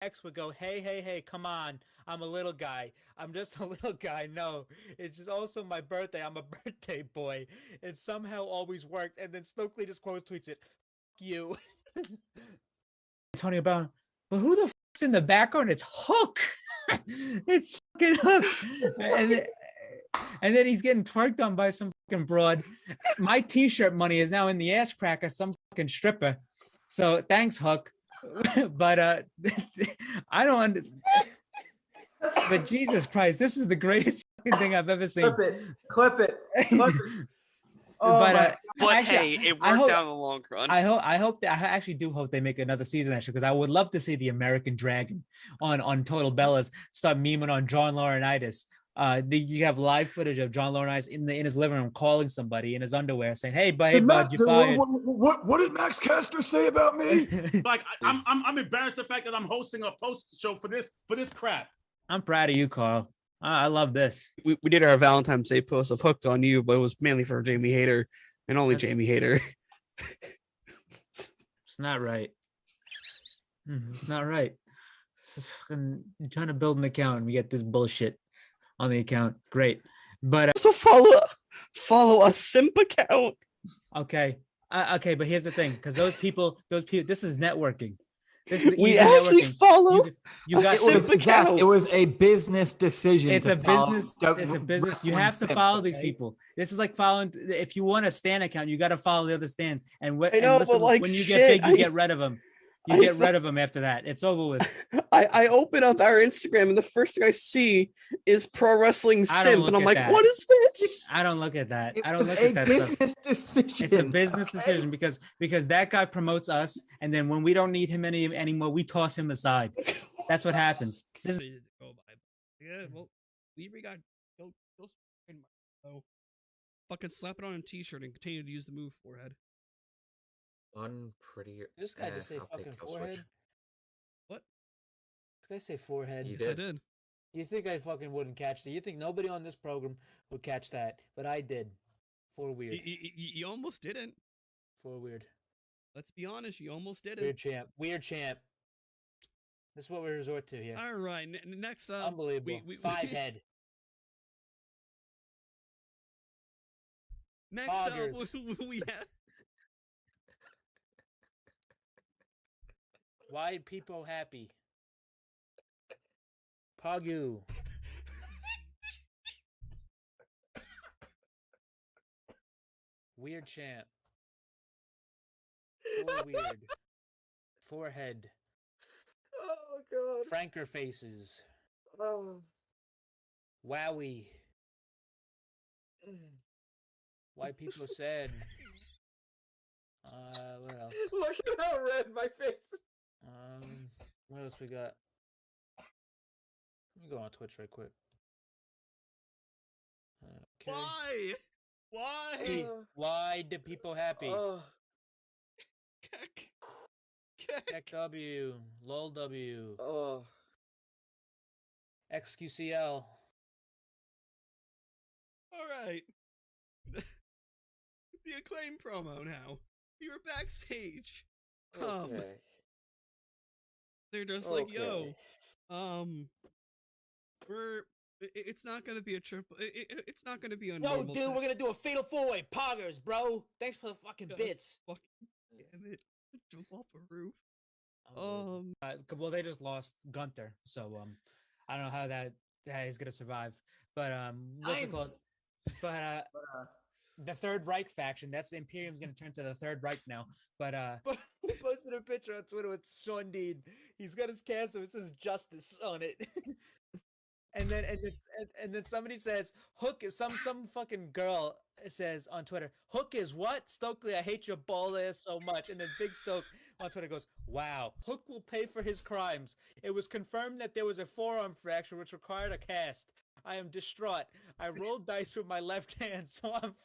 X would go, hey, hey, hey, come on. I'm a little guy. I'm just a little guy. No, it's just also my birthday. I'm a birthday boy. It somehow always worked. And then Stokely just quote tweets it, F you. Tony Brown, but who the fuck's in the background? It's Hook. It's fucking Hook. And then he's getting twerked on by some fucking broad. My t-shirt money is now in the ass crack of some fucking stripper. So thanks, Hook. But I don't. But Jesus Christ, this is the greatest fucking thing I've ever seen. Clip it. Oh, but actually, hey, it worked out in the long run. I hope that I actually do hope they make another season actually, because I would love to see the American Dragon on Total Bellas start memeing on John Laurinaitis. You have live footage of John Laurinaitis in his living room calling somebody in his underwear saying, "Hey, bud, you fired." What did Max Caster say about me? Like I'm embarrassed the fact that I'm hosting a post show for this crap. I'm proud of you, Carl. I love this. We did our Valentine's Day post of Hooked on You, but it was mainly for Jamie Hayter and only Jamie Hayter. It's not right. It's not right. It's fucking trying to build an account and we get this bullshit on the account. Great. But also follow a simp account. Okay. Okay, but here's the thing, because those people, this is networking. We actually follow. You got it was a business decision. It's a business. You have to follow these people. This is like following. If you want a stan account, you got to follow the other stans. And when you get big, you get rid of them. You get rid of them after that. It's over with. I open up our Instagram and the first thing I see is Pro Wrestling Simp, and I'm like, what is this? I don't look at that. I don't look at that stuff. It's a business decision because that guy promotes us, and then when we don't need him anymore, we toss him aside. That's what happens. Yeah, well, Libri got so fucking slap it on a t-shirt and continue to use the move forehead. Unpretty. This guy just say fucking forehead. Switch. What? This guy say forehead. Yes, I did. You think I fucking wouldn't catch that? You think nobody on this program would catch that? But I did. For weird. You almost didn't. For weird. Let's be honest. You almost didn't. Weird champ. Weird champ. This is what we resort to here. All right. Next up. Unbelievable. Five head. Next up, we have. Why people happy? Pagu. Weird champ. Full weird. Forehead. Oh god. Franker faces. Oh. Wowie. Why people sad. What else? Look at how red my face is. What else we got? Let me go on Twitch right quick. Okay. Why? Why do people happy? Keck W, LOL W, XQCL. All right. The Acclaim promo now. We were backstage. Okay. They're just like, yo, it's not gonna be a triple. It's not gonna be a No, dude, we're gonna do a fatal four-way poggers, bro. Thanks for the fucking bits. Fucking damn it! Jump off a roof. Well, they just lost Gunther, so I don't know how that is gonna survive. But what's it called? But the Third Reich faction. That's the Imperium's gonna turn to the Third Reich now. But he posted a picture on Twitter with Sean Dean. He's got his castle. It says Justice on it. and then somebody says Hook is some fucking girl says on Twitter, Hook is what? Stokely, I hate your bald ass so much. And then Big Stoke on Twitter goes, wow, Hook will pay for his crimes. It was confirmed that there was a forearm fracture which required a cast. I am distraught. I rolled dice with my left hand, so I'm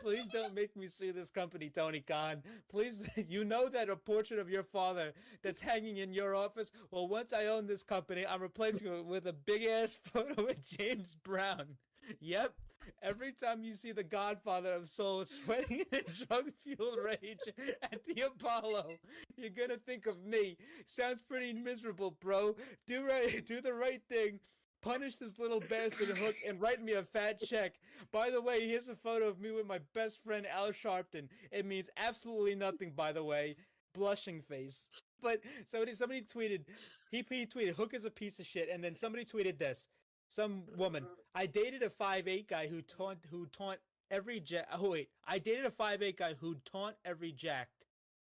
please don't make me sue this company, Tony Khan. Please, you know that a portrait of your father that's hanging in your office? Well, once I own this company, I'm replacing it with a big-ass photo of James Brown. Yep, Every time you see the Godfather of Soul sweating in drug-fueled rage at the Apollo, you're gonna think of me. Sounds pretty miserable, bro. Do the right thing. Punish this little bastard Hook and write me a fat check. By the way, here's a photo of me with my best friend Al Sharpton. It means absolutely nothing, by the way. Blushing face. But somebody tweeted, he tweeted, Hook is a piece of shit, and then somebody tweeted this. Some woman, I dated a 5'8" guy who taunt every jack. Oh wait, I dated a 5'8" guy who taunt every jacked.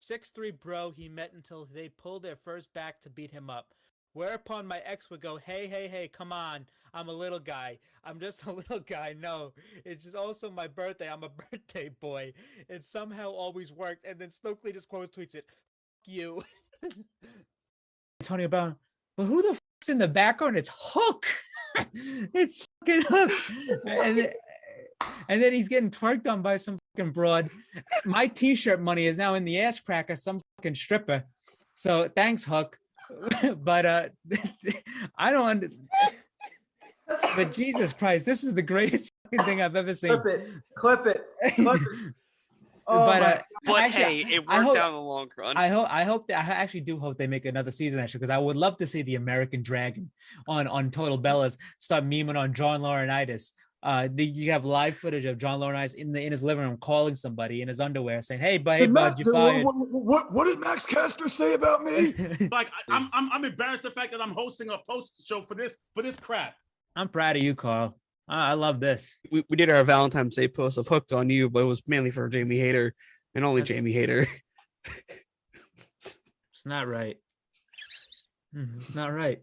6'3" bro he met until they pulled their first back to beat him up. Whereupon my ex would go, hey, come on. I'm a little guy. I'm just a little guy. No, it's just also my birthday. I'm a birthday boy. It somehow always worked. And then Stokely just quote tweets it. Fuck you. Tony Brown, but who the fuck's in the background? It's Hook. It's fucking Hook. And then he's getting twerked on by some fucking broad. My t-shirt money is now in the ass crack of some fucking stripper. So thanks, Hook. But I don't. But Jesus Christ, this is the greatest fucking thing I've ever seen. Clip it. Oh, but actually, hey, it worked out in the long run. I actually do hope they make another season actually, because I would love to see the American Dragon on Total Bellas start memeing on John Laurinaitis. You have live footage of John Laurinaitis in his living room calling somebody in his underwear saying, "Hey, bud, you fired." What did Max Caster say about me? Like I'm embarrassed the fact that I'm hosting a post show for this crap. I'm proud of you, Carl. I love this. We did our Valentine's Day post of Hooked on You, but it was mainly for Jamie Hayter and only Jamie Hayter. It's not right. It's not right.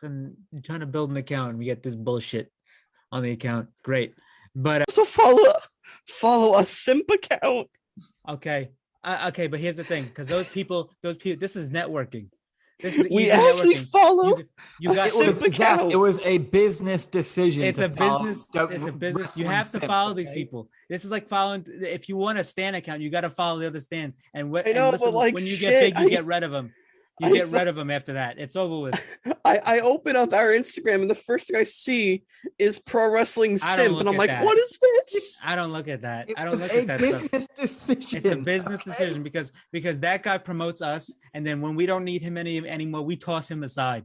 I'm trying to build an account and we get this bullshit on the account. Great. But also follow a simp account. Okay. Okay, but here's the thing, because those people, this is networking. We actually follow. You got it was a business decision. It's a business. You have to follow these people. This is like following. If you want a stan account, you got to follow the other stans. And when you get big, you get rid of them. You get rid of them after that. It's over with. I open up our Instagram and the first thing I see is Pro Wrestling Simp, and I'm like, what is this? I don't look at that. I don't look at that stuff. Decision. It's a business decision because that guy promotes us, and then when we don't need him anymore, we toss him aside.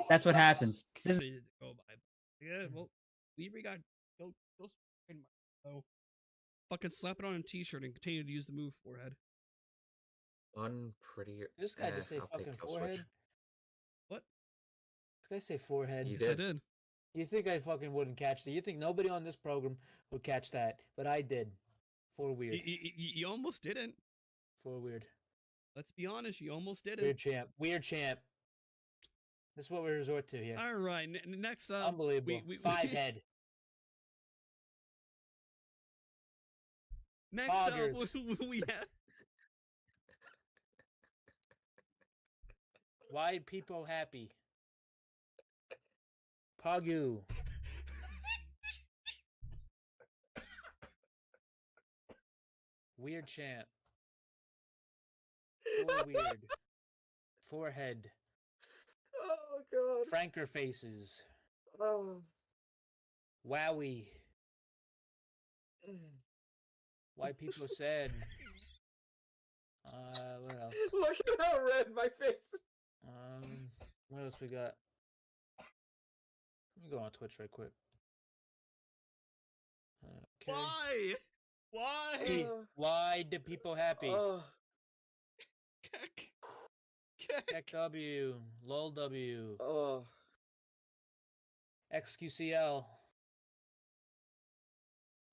That's what happens. Yeah, well, we got so fucking slap it on a t-shirt and continue to use the move forehead. Unprettier. This guy just say fucking forehead. What? This guy say forehead. Yes, I did. You think I fucking wouldn't catch that? You think nobody on this program would catch that? But I did. For weird. You almost didn't. For weird. Let's be honest. You almost didn't. Weird champ. This is what we resort to here. All right. Next up. Unbelievable. Five head. Next up, we have. Why people happy? Pagu. Weird champ. Weird. Forehead. Oh god. Franker faces. Oh. Wowie. Why people sad. What else? Look at how red my face is. What else we got? Let me go on Twitch right quick. Okay. Why? Why do people happy? KW, LOLW, XQCL.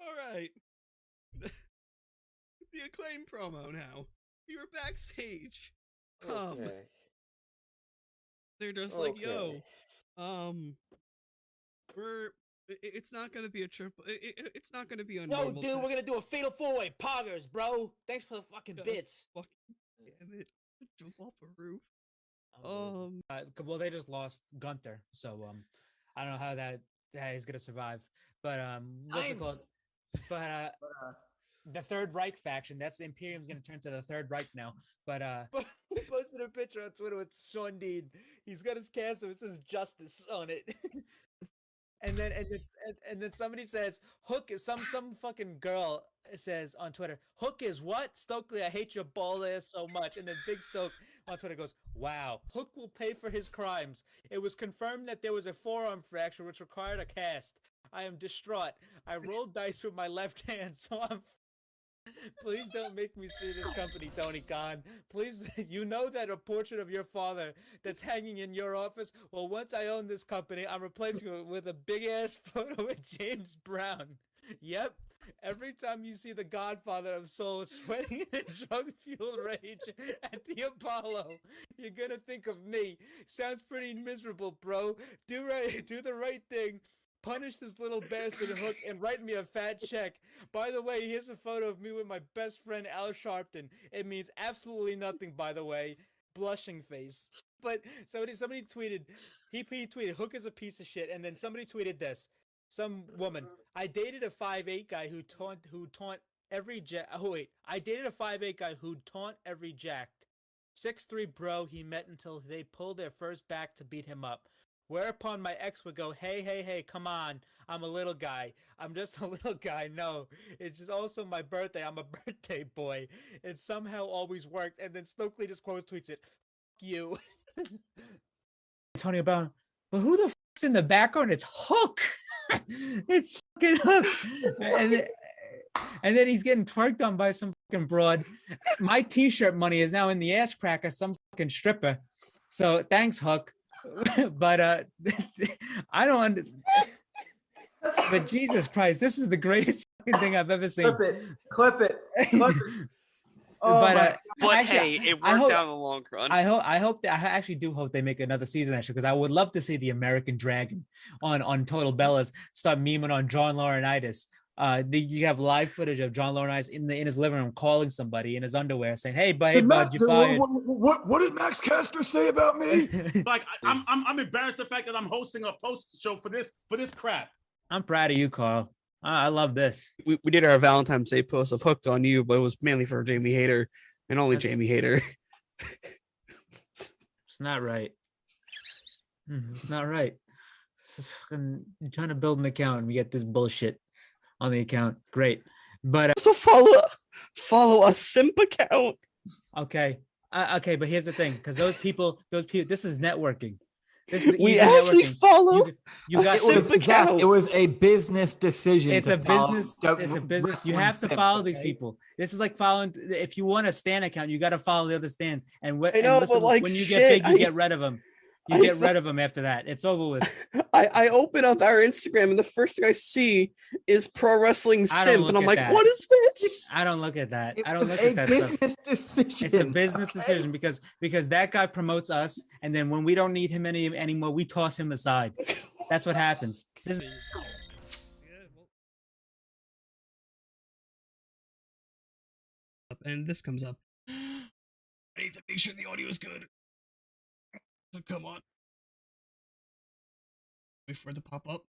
All right. The Acclaim promo now. We were backstage. Okay. They're just like, yo, it's not gonna be a triple. It's not gonna be a normal. No, dude, we're gonna do a fatal 4-way poggers, bro. Thanks for the fucking bits. Fucking damn it! Jump off a roof. Well, they just lost Gunther, so I don't know how that is gonna survive. But what's it called? But the Third Reich faction. That's the Imperium's gonna turn to the Third Reich now. But he posted a picture on Twitter with Sean Dean. He's got his castle. It says justice on it. And then somebody says Hook is some fucking girl says on Twitter, Hook is what? Stokely, I hate your ball ass so much. And then Big Stoke on Twitter goes, wow, Hook will pay for his crimes. It was confirmed that there was a forearm fracture which required a cast. I am distraught. I rolled dice with my left hand, so I'm please don't make me sue this company, Tony Khan. Please, you know that a portrait of your father that's hanging in your office? Well, once I own this company, I'm replacing it with a big-ass photo of James Brown. Yep. Every time you see the Godfather of Soul sweating in drug-fueled rage at the Apollo, you're gonna think of me. Sounds pretty miserable, bro. Do the right thing. Punish this little bastard Hook and write me a fat check. By the way, here's a photo of me with my best friend Al Sharpton. It means absolutely nothing, by the way. Blushing face. But somebody tweeted, he tweeted, Hook is a piece of shit, and then somebody tweeted this. Some woman, I dated a 5'8" guy who taunt every jack. Oh wait, I dated a 5'8" guy who taunt every jacked. 6'3" bro he met until they pulled their first back to beat him up. Whereupon my ex would go, hey, come on. I'm a little guy. I'm just a little guy. No, it's just also my birthday. I'm a birthday boy. It somehow always worked. And then Stokely just quote tweets it. Fuck you. Tony Brown, but who the fuck's in the background? It's Hook. It's fucking Hook. And then he's getting twerked on by some fucking broad. My t-shirt money is now in the ass crack of some fucking stripper. So thanks, Hook. But I don't. But Jesus Christ, this is the greatest fucking thing I've ever seen. Clip it. Oh, but actually, hey, it worked out in the long run. I actually do hope they make another season actually, because I would love to see the American Dragon on Total Bellas start memeing on John Laurinaitis. You have live footage of John Laurinaitis in his living room calling somebody in his underwear saying, "Hey, bud, you're fired." What did Max Caster say about me? Like I'm embarrassed the fact that I'm hosting a post show for this crap. I'm proud of you, Carl. I love this. We did our Valentine's Day post of Hooked on You, but it was mainly for Jamie Hayter and only Jamie Hayter. It's not right. It's not right. I'm trying to build an account and we get this bullshit on the account. Great. But so follow a simp account. Okay. Okay, but here's the thing, because those people, this is networking. We actually follow. You got it was a business decision. It's a business. You have to follow these people. This is like following. If you want a stan account, you got to follow the other stans. And when you get big, you get rid of them. You get rid of them after that. It's over with. I open up our Instagram and the first thing I see is Pro Wrestling Simp, and I'm like, what is this? I don't look at that. I don't look at that stuff. Decision. It's a business decision because that guy promotes us, and then when we don't need him anymore, we toss him aside. That's what happens. And this comes up. I need to make sure the audio is good. So come on. Wait for it to pop up.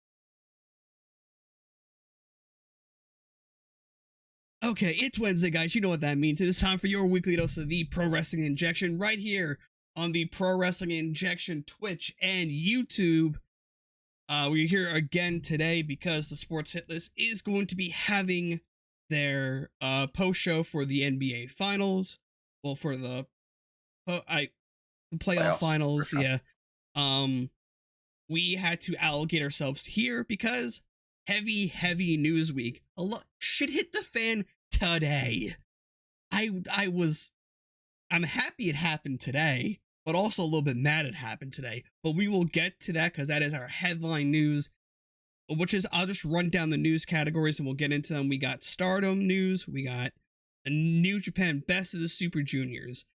Okay, it's Wednesday, guys. You know what that means. It is time for your weekly dose of the Pro Wrestling Injection right here on the Pro Wrestling Injection Twitch and YouTube. We're here again today because the Sports Hit List is going to be having their post show for the NBA Finals. Well, for the playoff finals, yeah. We had to allocate ourselves here because heavy news week. A lot shit hit the fan today. I'm happy it happened today, but also a little bit mad it happened today. But we will get to that because that is our headline news, which is I'll just run down the news categories and we'll get into them. We got Stardom news, we got a New Japan Best of the Super Juniors.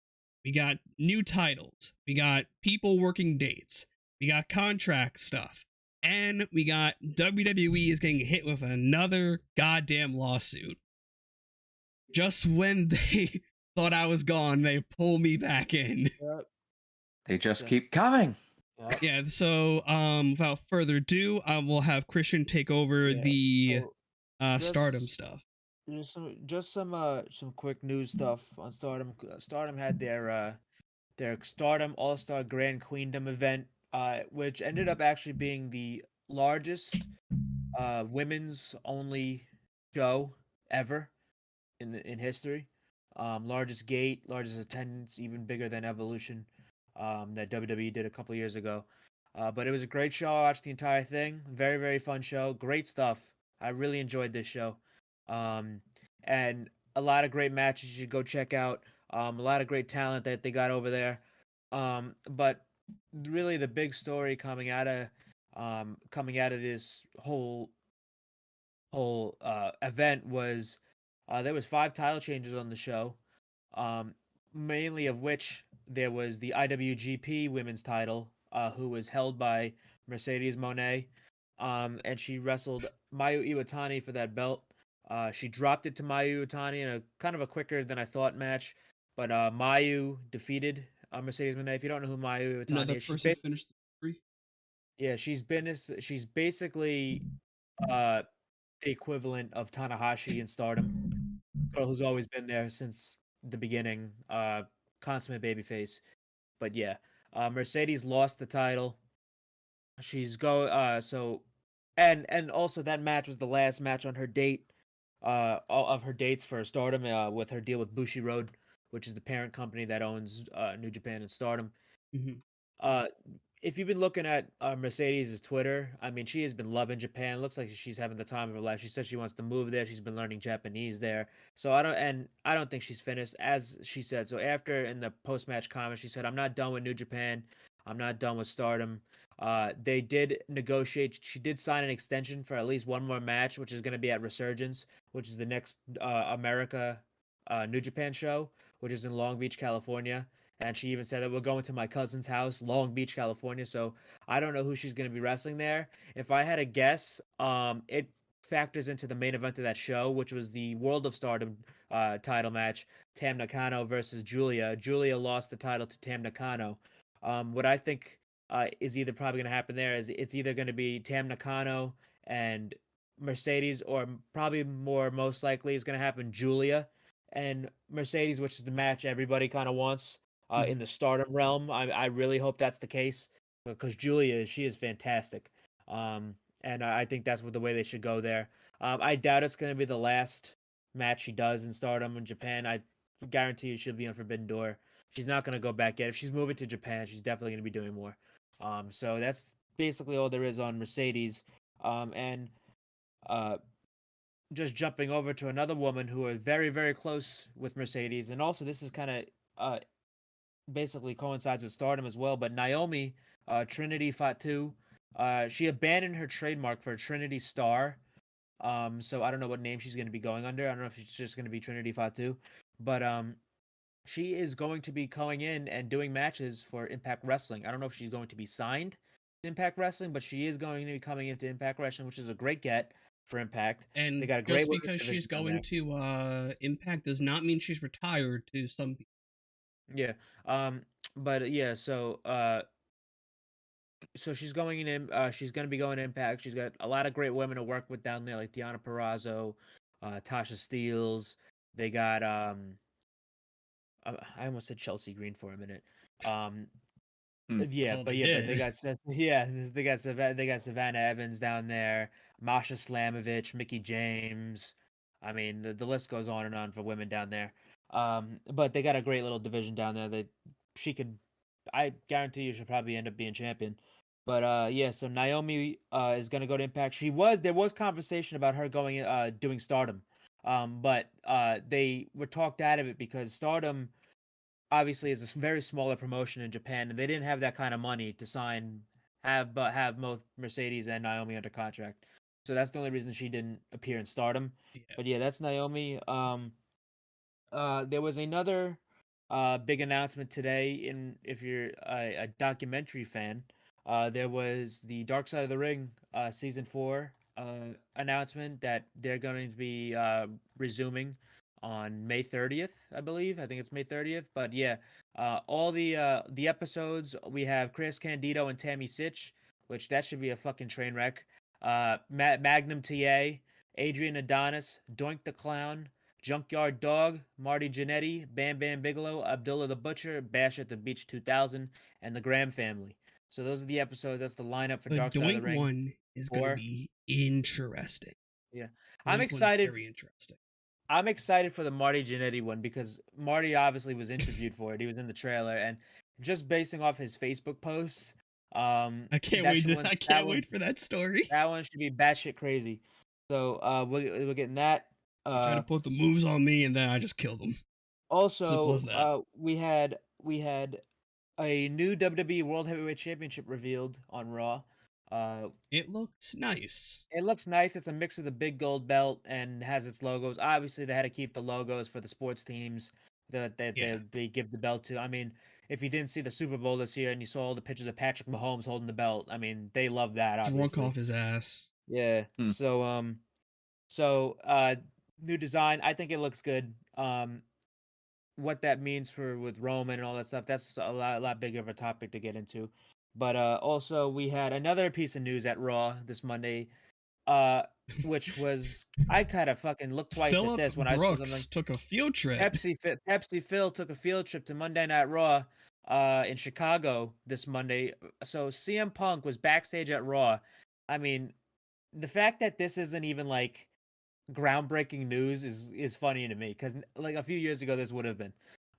We got new titles. We got people working dates. We got contract stuff. And we got WWE is getting hit with another goddamn lawsuit. Just when they thought I was gone, they pull me back in. They just keep coming. Yeah, so without further ado, we'll have Christian take over the Stardom stuff. Just some quick news stuff on Stardom. Stardom had their Stardom All-Star Grand Queendom event, which ended up actually being the largest women's only show ever in history. Largest gate, largest attendance, even bigger than Evolution that WWE did a couple years ago. But it was a great show. I watched the entire thing. Very, very fun show. Great stuff. I really enjoyed this show. And a lot of great matches you should go check out. A lot of great talent that they got over there. But really the big story coming out of this whole event was there was 5 title changes on the show, mainly of which there was the IWGP Women's Title, who was held by Mercedes Moné, and she wrestled Mayu Iwatani for that belt. She dropped it to Mayu Iwatani in a kind of a quicker than I thought match, but Mayu defeated Mercedes Moné. If you don't know who Mayu Iwatani Another is, person finished the story. yeah, she's basically the equivalent of Tanahashi in Stardom. Girl who's always been there since the beginning. Consummate babyface. But yeah, Mercedes lost the title. She's and also that match was the last match on her date, of her dates for Stardom, with her deal with Bushiroad, which is the parent company that owns New Japan and Stardom. Mhm. If you've been looking at Mercedes' Twitter, I mean, she has been loving Japan. Looks like she's having the time of her life. She says she wants to move there. She's been learning Japanese there. So I don't think she's finished, as she said. So after in the post match comment, she said, "I'm not done with New Japan. I'm not done with Stardom." They did negotiate. She did sign an extension for at least one more match, which is going to be at Resurgence, which is the next America New Japan show, which is in Long Beach, California. And she even said that we're going to my cousin's house, Long Beach, California. So I don't know who she's going to be wrestling there. If I had a guess, it factors into the main event of that show, which was the World of Stardom title match, Tam Nakano versus Julia. Julia lost the title to Tam Nakano. What I think is either probably going to happen there is it's either going to be Tam Nakano and Mercedes, or probably more most likely is going to happen Julia and Mercedes, which is the match everybody kind of wants in the Stardom realm. I really hope that's the case, because Julia, she is fantastic. And I think that's the way they should go there. I doubt it's going to be the last match she does in Stardom in Japan. I guarantee you she'll be on Forbidden Door. She's not going to go back yet. If she's moving to Japan, she's definitely going to be doing more. So that's basically all there is on Mercedes. And just jumping over to another woman who is very, very close with Mercedes, and also this is kind of basically coincides with Stardom as well. But Naomi, Trinity Fatu, she abandoned her trademark for Trinity Star. So I don't know what name she's going to be going under. I don't know if she's just going to be Trinity Fatu, but she is going to be going in and doing matches for Impact Wrestling. I don't know if she's going to be signed to Impact Wrestling, but she is going to be coming into Impact Wrestling, which is a great get for Impact. And they got a great just because she's going to Impact does not mean she's retired to some people. Yeah. But yeah, so she's going in. She's going to be going to Impact. She's got a lot of great women to work with down there, like Deonna Purrazzo, Tasha Steeles. They got I almost said Chelsea Green for a minute. Yeah, Well, but they got they got Savannah Evans down there, Masha Slamovich, Mickey James. I mean, the list goes on and on for women down there. But they got a great little division down there that she could. I guarantee you she'll probably end up being champion. But yeah, so Naomi is gonna go to Impact. There was conversation about her going doing Stardom, but they were talked out of it because Stardom obviously is a very smaller promotion in Japan, and they didn't have that kind of money to have both Mercedes and Naomi under contract. So that's the only reason she didn't appear in Stardom. Yeah. But yeah, that's Naomi. There was another big announcement today. If you're a documentary fan, there was the Dark Side of the Ring season 4 announcement that they're going to be resuming on May 30th, I believe. I think it's May 30th. But yeah, all the episodes, we have Chris Candido and Tammy Sitch, which that should be a fucking train wreck. Magnum TA, Adrian Adonis, Doink the Clown, Junkyard Dog, Marty Jannetty, Bam Bam Bigelow, Abdullah the Butcher, Bash at the Beach 2000, and the Graham family. So those are the episodes. That's the lineup for The Dark Side of the Doink Ring. one is going to be interesting. Yeah, Doink I'm excited. Very interesting. I'm excited for the Marty Jannetty one because Marty obviously was interviewed for it. He was in the trailer, and just basing off his Facebook posts, I can't wait. I can't wait for that story. That one should be batshit crazy. So we're getting that. Try to put the moves on me, and then I just killed him. Also, we had a new WWE World Heavyweight Championship revealed on Raw. It looks nice. It looks nice. It's a mix of the big gold belt and has its logos. Obviously, they had to keep the logos for the sports teams that they give the belt to. I mean, if you didn't see the Super Bowl this year and you saw all the pictures of Patrick Mahomes holding the belt, I mean, they love that. Obviously. Drunk off his ass. Yeah. So new design. I think it looks good. What that means with Roman and all that stuff, that's a lot bigger of a topic to get into. But also we had another piece of news at Raw this Monday, which was I kind of fucking looked twice at this when Brooks I saw something. Took a field trip. Pepsi Phil took a field trip to Monday Night Raw in Chicago this Monday. So CM Punk was backstage at Raw. I mean, the fact that this isn't even like groundbreaking news is funny to me because like a few years ago this would have been,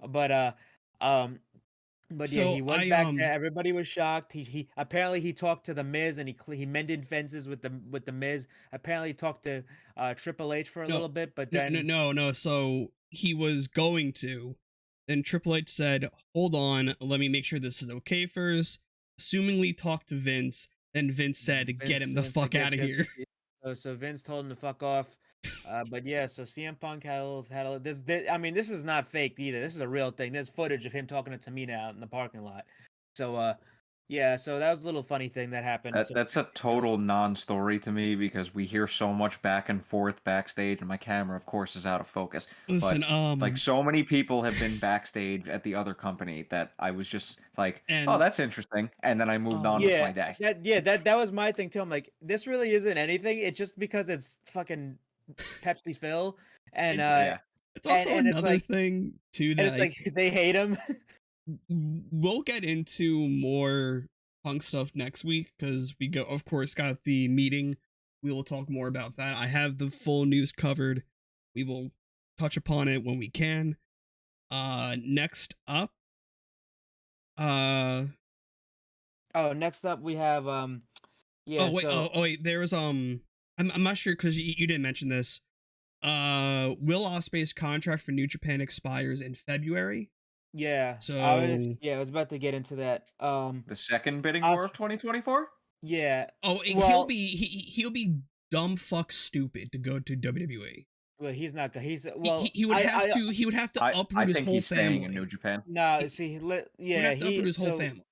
but so yeah, he was back there. Everybody was shocked. He apparently he talked to the Miz and he mended fences with the Miz. Apparently he talked to Triple H for a little bit, but then no. So he was going to. Then Triple H said, "Hold on, let me make sure this is okay first." Assumingly talked to Vince. Then Vince said, "Get him the fuck out of here." So Vince told him to fuck off. But yeah, so CM Punk had this. I mean, this is not faked either. This is a real thing. There's footage of him talking to Tamina out in the parking lot. So yeah, so that was a little funny thing that happened. That's a total non-story to me because we hear so much back and forth backstage, and my camera, of course, is out of focus. Listen, but, like so many people have been backstage at the other company that I was just like, oh, that's interesting, and then I moved on with my day. That was my thing too. I'm like, this really isn't anything. It's just because it's fucking Pepsi Phil, and it's also another thing too that it's like they hate him. We'll get into more Punk stuff next week because we of course got the meeting. We will talk more about that. I have the full news covered. We will touch upon it when we can. Next up, next up we have there was I'm not sure because you didn't mention this. Will Ospreay's contract for New Japan expires in February. Yeah. So I was about to get into that. The second bidding war of 2024. Yeah. He'll be dumb fuck stupid to go to WWE. Well, he's not. He would have to uproot his whole family. Staying in New Japan. No, see, uproot his whole family.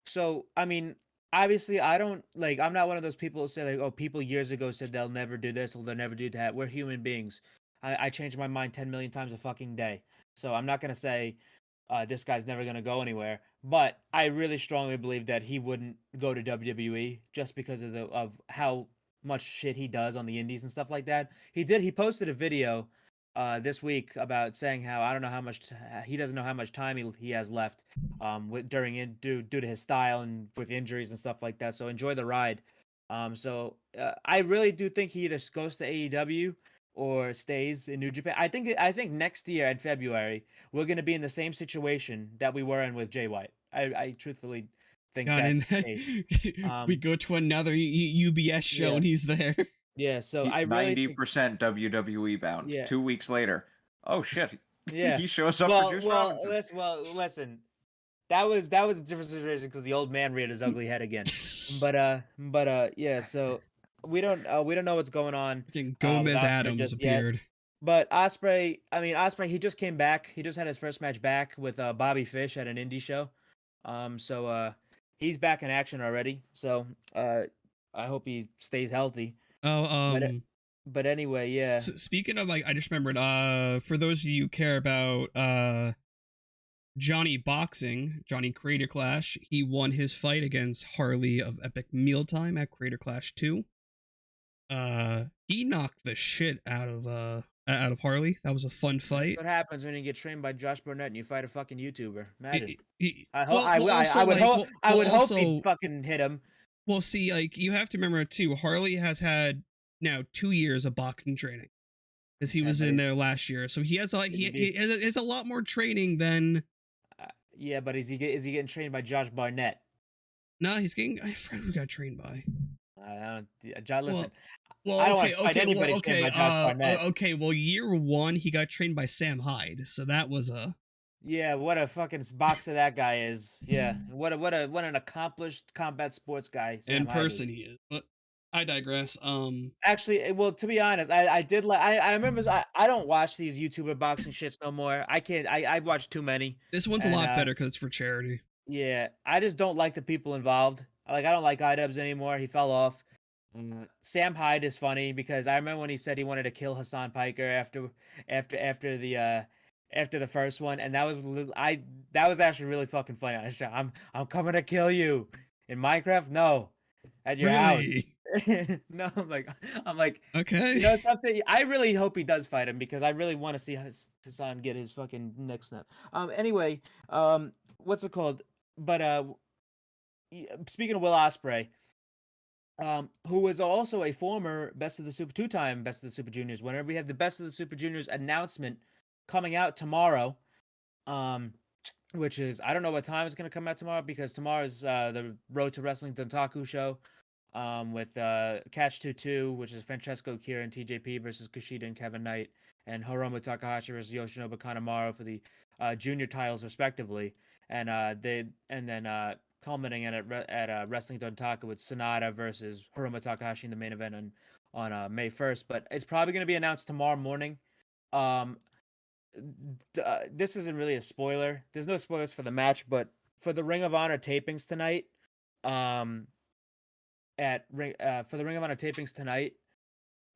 So I mean, obviously, I don't like. I'm not one of those people who say like, oh, people years ago said they'll never do this or they'll never do that. We're human beings. I change my mind 10 million times a fucking day. So I'm not gonna say this guy's never gonna go anywhere. But I really strongly believe that he wouldn't go to WWE just because of how much shit he does on the indies and stuff like that. He posted a video this week about saying how he doesn't know how much time he has left due to his style and with injuries and stuff like that. So enjoy the ride. So I really do think he either goes to AEW or stays in New Japan. I think next year in February we're going to be in the same situation that we were in with Jay White. I truthfully think that's the case. We go to another UBS show and he's there. Yeah, so I really 90% WWE bound. Yeah. 2 weeks later, oh shit! Yeah, he shows up for Juice Robinson. Listen, that was a different situation because the old man reared his ugly head again. But yeah. So we don't know what's going on. Gomez Adams appeared. But Ospreay, he just came back. He just had his first match back with Bobby Fish at an indie show. So he's back in action already. So I hope he stays healthy. But anyway, yeah. Speaking of, like, I just remembered, for those of you who care about Johnny Boxing, Johnny Creator Clash, he won his fight against Harley of Epic Mealtime at Creator Clash 2. He knocked the shit out of out of Harley. That was a fun fight. That's what happens when you get trained by Josh Burnett and you fight a fucking YouTuber. Imagine. I would hope he fucking hit him. Well, see, like, you have to remember too, Harley has had now 2 years of boxing training, because he was in there last year, so he has he has a lot more training than. Yeah, but is he getting trained by Josh Barnett? No, he's getting. I forgot who got trained by. John, listen. Well, I don't want to fight anybody trained by Josh Barnett. Okay, well, year 1 he got trained by Sam Hyde, so that was a. Yeah, what a fucking boxer that guy is. Yeah, what an accomplished combat sports guy. Sam in Hyde person he is, but I digress. Actually, well, to be honest, I did like. I remember. I don't watch these YouTuber boxing shits no more. I can't. I've watched too many. This one's a lot better because it's for charity. Yeah, I just don't like the people involved. Like, I don't like iDubbbz anymore. He fell off. Sam Hyde is funny because I remember when he said he wanted to kill Hassan Piker after the first one, and that was actually really fucking funny. I'm coming to kill you in Minecraft. No, at your house. No, I'm like, okay. You know something? I really hope he does fight him because I really want to see Hassan get his fucking neck snapped. Anyway, what's it called? But speaking of Will Ospreay, who was also a former two-time Best of the Super Juniors winner. We have the Best of the Super Juniors announcement coming out tomorrow, which is, I don't know what time it's going to come out tomorrow, because tomorrow is the Road to Wrestling Dontaku show with Catch 2-2, which is Francesco Akira and TJP versus Kushida and Kevin Knight, and Hiromu Takahashi versus Yoshinobu Kanemaru for the junior titles respectively, and then culminating at Wrestling Dontaku with Sonata versus Hiromu Takahashi in the main event on May 1st. But it's probably going to be announced tomorrow morning. This isn't really a spoiler. There's no spoilers for the match, but for the Ring of Honor tapings tonight, for the Ring of Honor tapings tonight,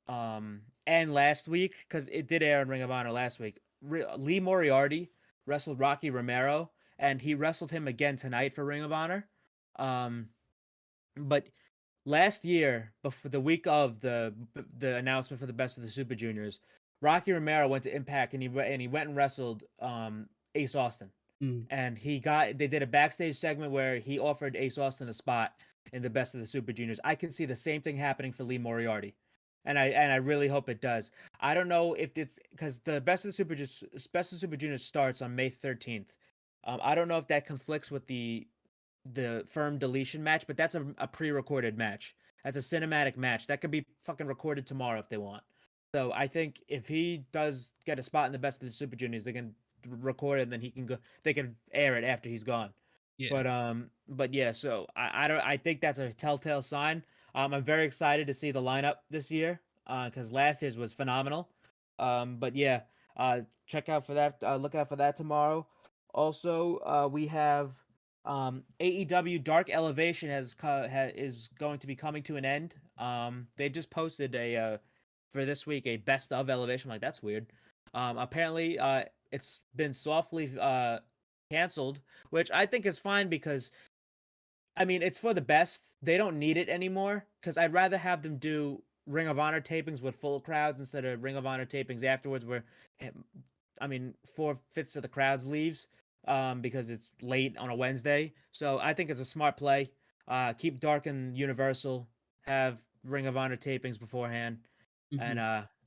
and last week, because it did air in Ring of Honor last week, Lee Moriarty wrestled Rocky Romero, and he wrestled him again tonight for Ring of Honor. But last year, before the week of the announcement for the Best of the Super Juniors, Rocky Romero went to Impact and he went and wrestled Ace Austin. And they did a backstage segment where he offered Ace Austin a spot in the Best of the Super Juniors. I can see the same thing happening for Lee Moriarty. And I really hope it does. I don't know if it's because the Best of the Super Juniors starts on May 13th. I don't know if that conflicts with the firm deletion match, but that's a pre-recorded match. That's a cinematic match. That could be fucking recorded tomorrow if they want. So I think if he does get a spot in the Best of the Super Juniors, they can record it and then he can go. They can air it after he's gone. Yeah. But yeah. So I think that's a telltale sign. I'm very excited to see the lineup this year because last year's was phenomenal. But yeah, check out for that. Look out for that tomorrow. Also, we have AEW Dark Elevation is going to be coming to an end. They just posted for this week a best of Elevation. I'm like, that's weird. Apparently, it's been softly canceled, which I think is fine because, I mean, it's for the best. They don't need it anymore because I'd rather have them do Ring of Honor tapings with full crowds instead of Ring of Honor tapings afterwards where, I mean, 4/5 of the crowds leaves because it's late on a Wednesday. So I think it's a smart play. Keep Dark and Universal, have Ring of Honor tapings beforehand. Mm-hmm. And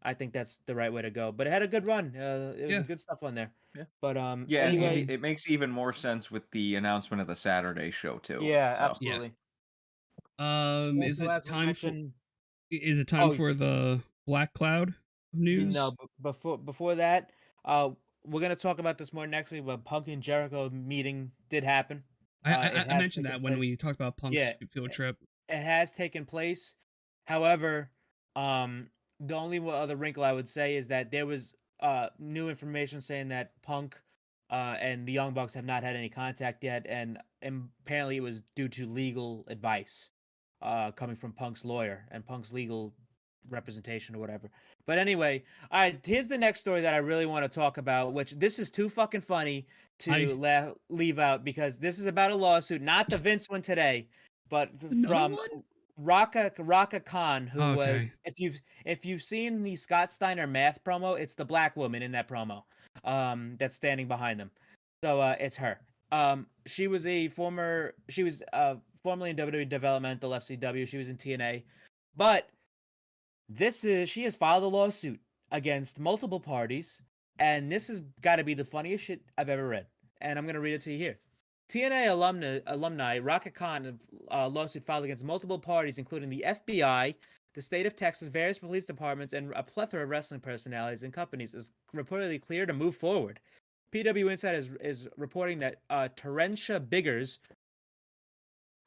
I think that's the right way to go. But it had a good run. It was good stuff on there. Yeah. But anyway, it makes even more sense with the announcement of the Saturday show too. Yeah, so. Absolutely. Yeah. Is it time for the Black Cloud news? No, before that, we're gonna talk about this more next week. But Punk and Jericho meeting did happen. I mentioned that when we talked about Punk's field trip. It has taken place. However, the only other wrinkle I would say is that there was new information saying that Punk and the Young Bucks have not had any contact yet, and apparently it was due to legal advice coming from Punk's lawyer and Punk's legal representation or whatever. But anyway, here's the next story that I really want to talk about, which this is too fucking funny to leave out because this is about a lawsuit, not the Vince one today, but Raka Khan, who was if you've seen the Scott Steiner math promo, it's the black woman in that promo, that's standing behind them. So it's her. She was formerly in WWE Developmental FCW. She was in TNA, but she has filed a lawsuit against multiple parties, and this has got to be the funniest shit I've ever read. And I'm gonna read it to you here. TNA alumni Rocket Khan lawsuit filed against multiple parties, including the FBI, the state of Texas, various police departments, and a plethora of wrestling personalities and companies, is reportedly clear to move forward. PW Insight is reporting that Terentia Biggers,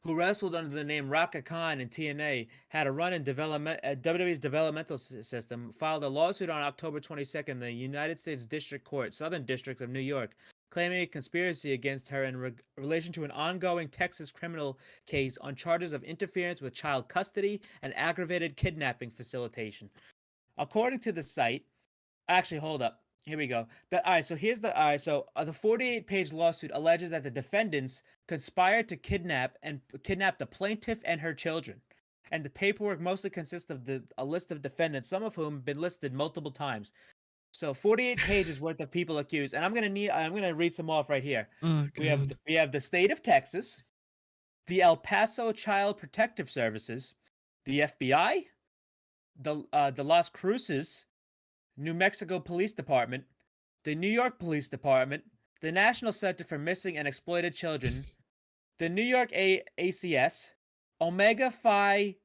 who wrestled under the name Raka Khan in TNA, had a run in WWE's developmental system, filed a lawsuit on October 22nd in the United States District Court, Southern District of New York, claiming a conspiracy against her in relation to an ongoing Texas criminal case on charges of interference with child custody and aggravated kidnapping facilitation. According to the site, actually, hold up. Here we go. The 48-page lawsuit alleges that the defendants conspired to kidnap the plaintiff and her children. And the paperwork mostly consists of a list of defendants, some of whom have been listed multiple times. So 48 pages worth of people accused, and I'm gonna read some off right here. Oh, we have the state of Texas, the El Paso Child Protective Services, the FBI, the Las Cruces, New Mexico Police Department, the New York Police Department, the National Center for Missing and Exploited Children, the New York ACS, Omega Psi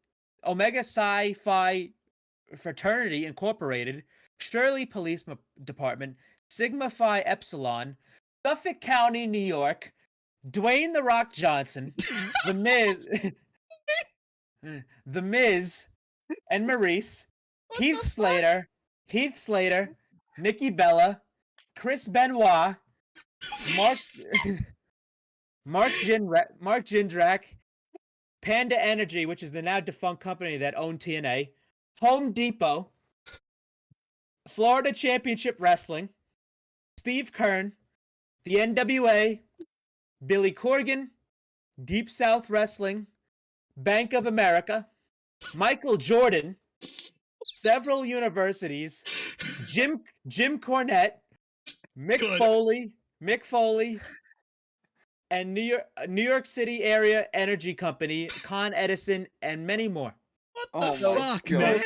Phi Fraternity Incorporated, Shirley Police Department, Sigma Phi Epsilon, Suffolk County, New York, Dwayne "The Rock" Johnson, The Miz, and Maurice, Heath Slater, Nikki Bella, Chris Benoit, Mark Jindrak, Panda Energy, which is the now defunct company that owned TNA, Home Depot, Florida Championship Wrestling, Steve Kern, the NWA, Billy Corgan, Deep South Wrestling, Bank of America, Michael Jordan, several universities, Jim Cornette, Mick Foley, and New York City Area Energy Company, Con Edison, and many more. What the fuck, man?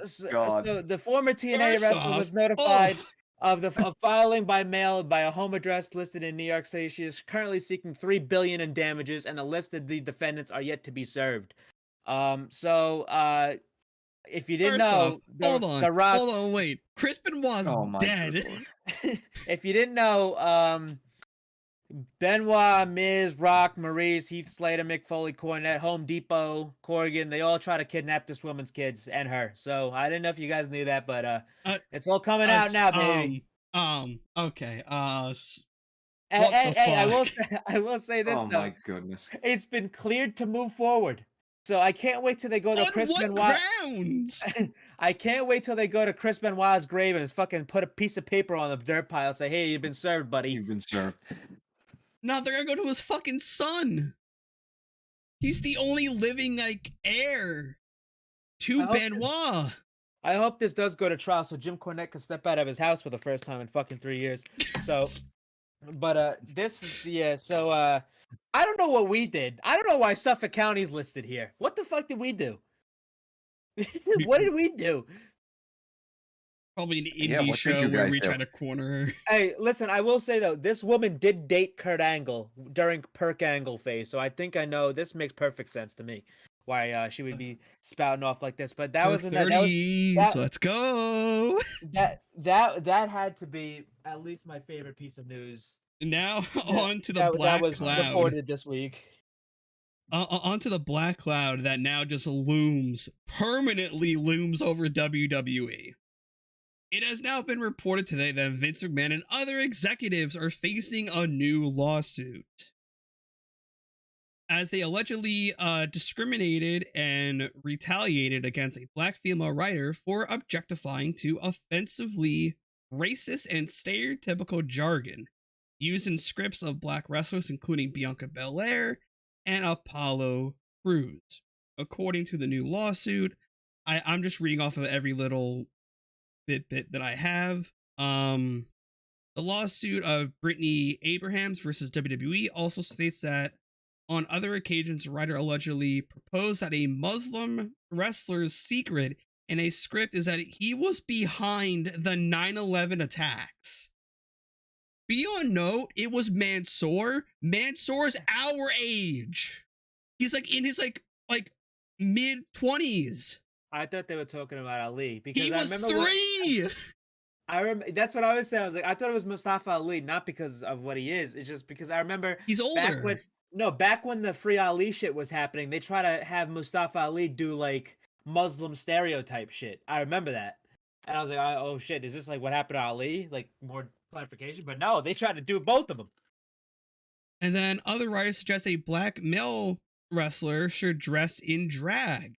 So the former TNA wrestler was notified of filing by mail by a home address listed in New York City. She is currently seeking $3 billion in damages, and the list of the defendants are yet to be served. If you didn't know, hold on, wait. Chris Benoit's dead. If you didn't know, Benoit, Miz, Rock, Maurice, Heath Slater, Mick Foley, Cornette, Home Depot, Corrigan, they all try to kidnap this woman's kids and her. So I didn't know if you guys knew that, but it's all coming out now, baby. Okay. Hey, I will say this though. Oh my goodness. It's been cleared to move forward. So I can't wait till they go to Chris Benoit. Grounds? I can't wait till they go to Chris Benoit's grave and fucking put a piece of paper on the dirt pile. Say, hey, you've been served, buddy. You've been served. No, they're gonna go to his fucking son. He's the only living heir to Benoit. I hope this does go to trial so Jim Cornette can step out of his house for the first time in fucking 3 years. So, but this is I don't know what we did. I don't know why Suffolk County's listed here. What the fuck did we do? What did we do? Probably an indie show where we try to corner her. Hey, listen, I will say though, this woman did date Kurt Angle during Perk Angle phase, so I think I know this makes perfect sense to me why she would be spouting off like this. But that was let's go. That had to be at least my favorite piece of news. Now on to the black cloud. That was reported this week. Onto the black cloud that now just permanently looms over WWE. It has now been reported today that Vince McMahon and other executives are facing a new lawsuit, as they allegedly discriminated and retaliated against a black female writer for objectifying to offensively racist and stereotypical jargon used in scripts of black wrestlers, including Bianca Belair and Apollo Crews. according to the new lawsuit, I'm just reading off of every little bit that I have. The lawsuit of Brittany Abrahams versus WWE also states that on other occasions, Ryder allegedly proposed that a Muslim wrestler's secret in a script is that he was behind the 9/11 attacks. Beyond note, it was Mansoor. Mansoor's our age. He's like in his like mid-20s. I thought they were talking about Ali because he was 3. I remember that's what I was saying. I was like, I thought it was Mustafa Ali, not because of what he is. It's just because I remember he's older. Back when the Free Ali shit was happening, they try to have Mustafa Ali do like Muslim stereotype shit. I remember that, and I was like, oh shit, is this like what happened to Ali? Like more clarification, but no, they tried to do both of them. And then other writers suggest a black male wrestler should dress in drag.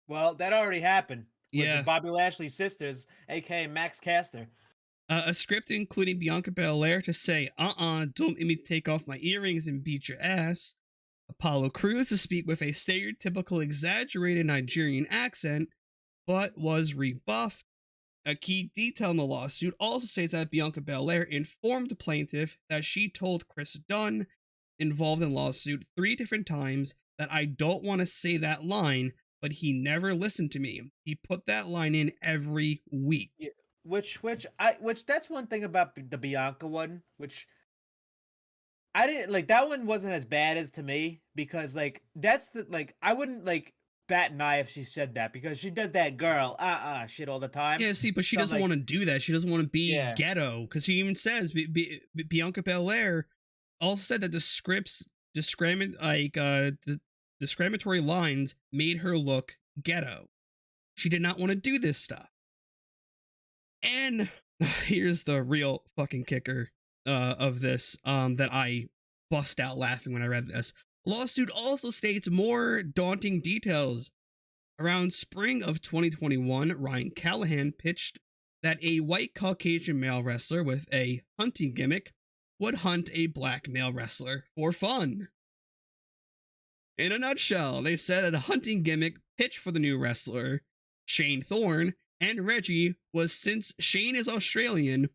Well, that already happened. With the Bobby Lashley's sisters, aka Max Caster. A script including Bianca Belair to say, don't let me take off my earrings and beat your ass. Apollo Crews to speak with a stereotypical exaggerated Nigerian accent, but was rebuffed. A key detail in the lawsuit also states that Bianca Belair informed the plaintiff that she told Chris Dunn, involved in the lawsuit, 3 different times that I don't want to say that line, but he never listened to me. He put that line in every week. Yeah, which that's one thing about the Bianca one, which I didn't like. That one wasn't as bad as to me because like that's the like I wouldn't like bat an eye if she said that because she does that girl shit all the time. Yeah, see, but she doesn't want to do that. She doesn't want to be ghetto because she even says Bianca Belair also said that the script's discriminatory lines made her look ghetto. She did not want to do this stuff. And here's the real fucking kicker of this that I bust out laughing when I read this. Lawsuit also states more daunting details. Around spring of 2021, Ryan Callahan pitched that a white Caucasian male wrestler with a hunting gimmick would hunt a black male wrestler for fun. In a nutshell, they said that a hunting gimmick pitch for the new wrestler, Shane Thorne, and Reggie was, since Shane is Australian,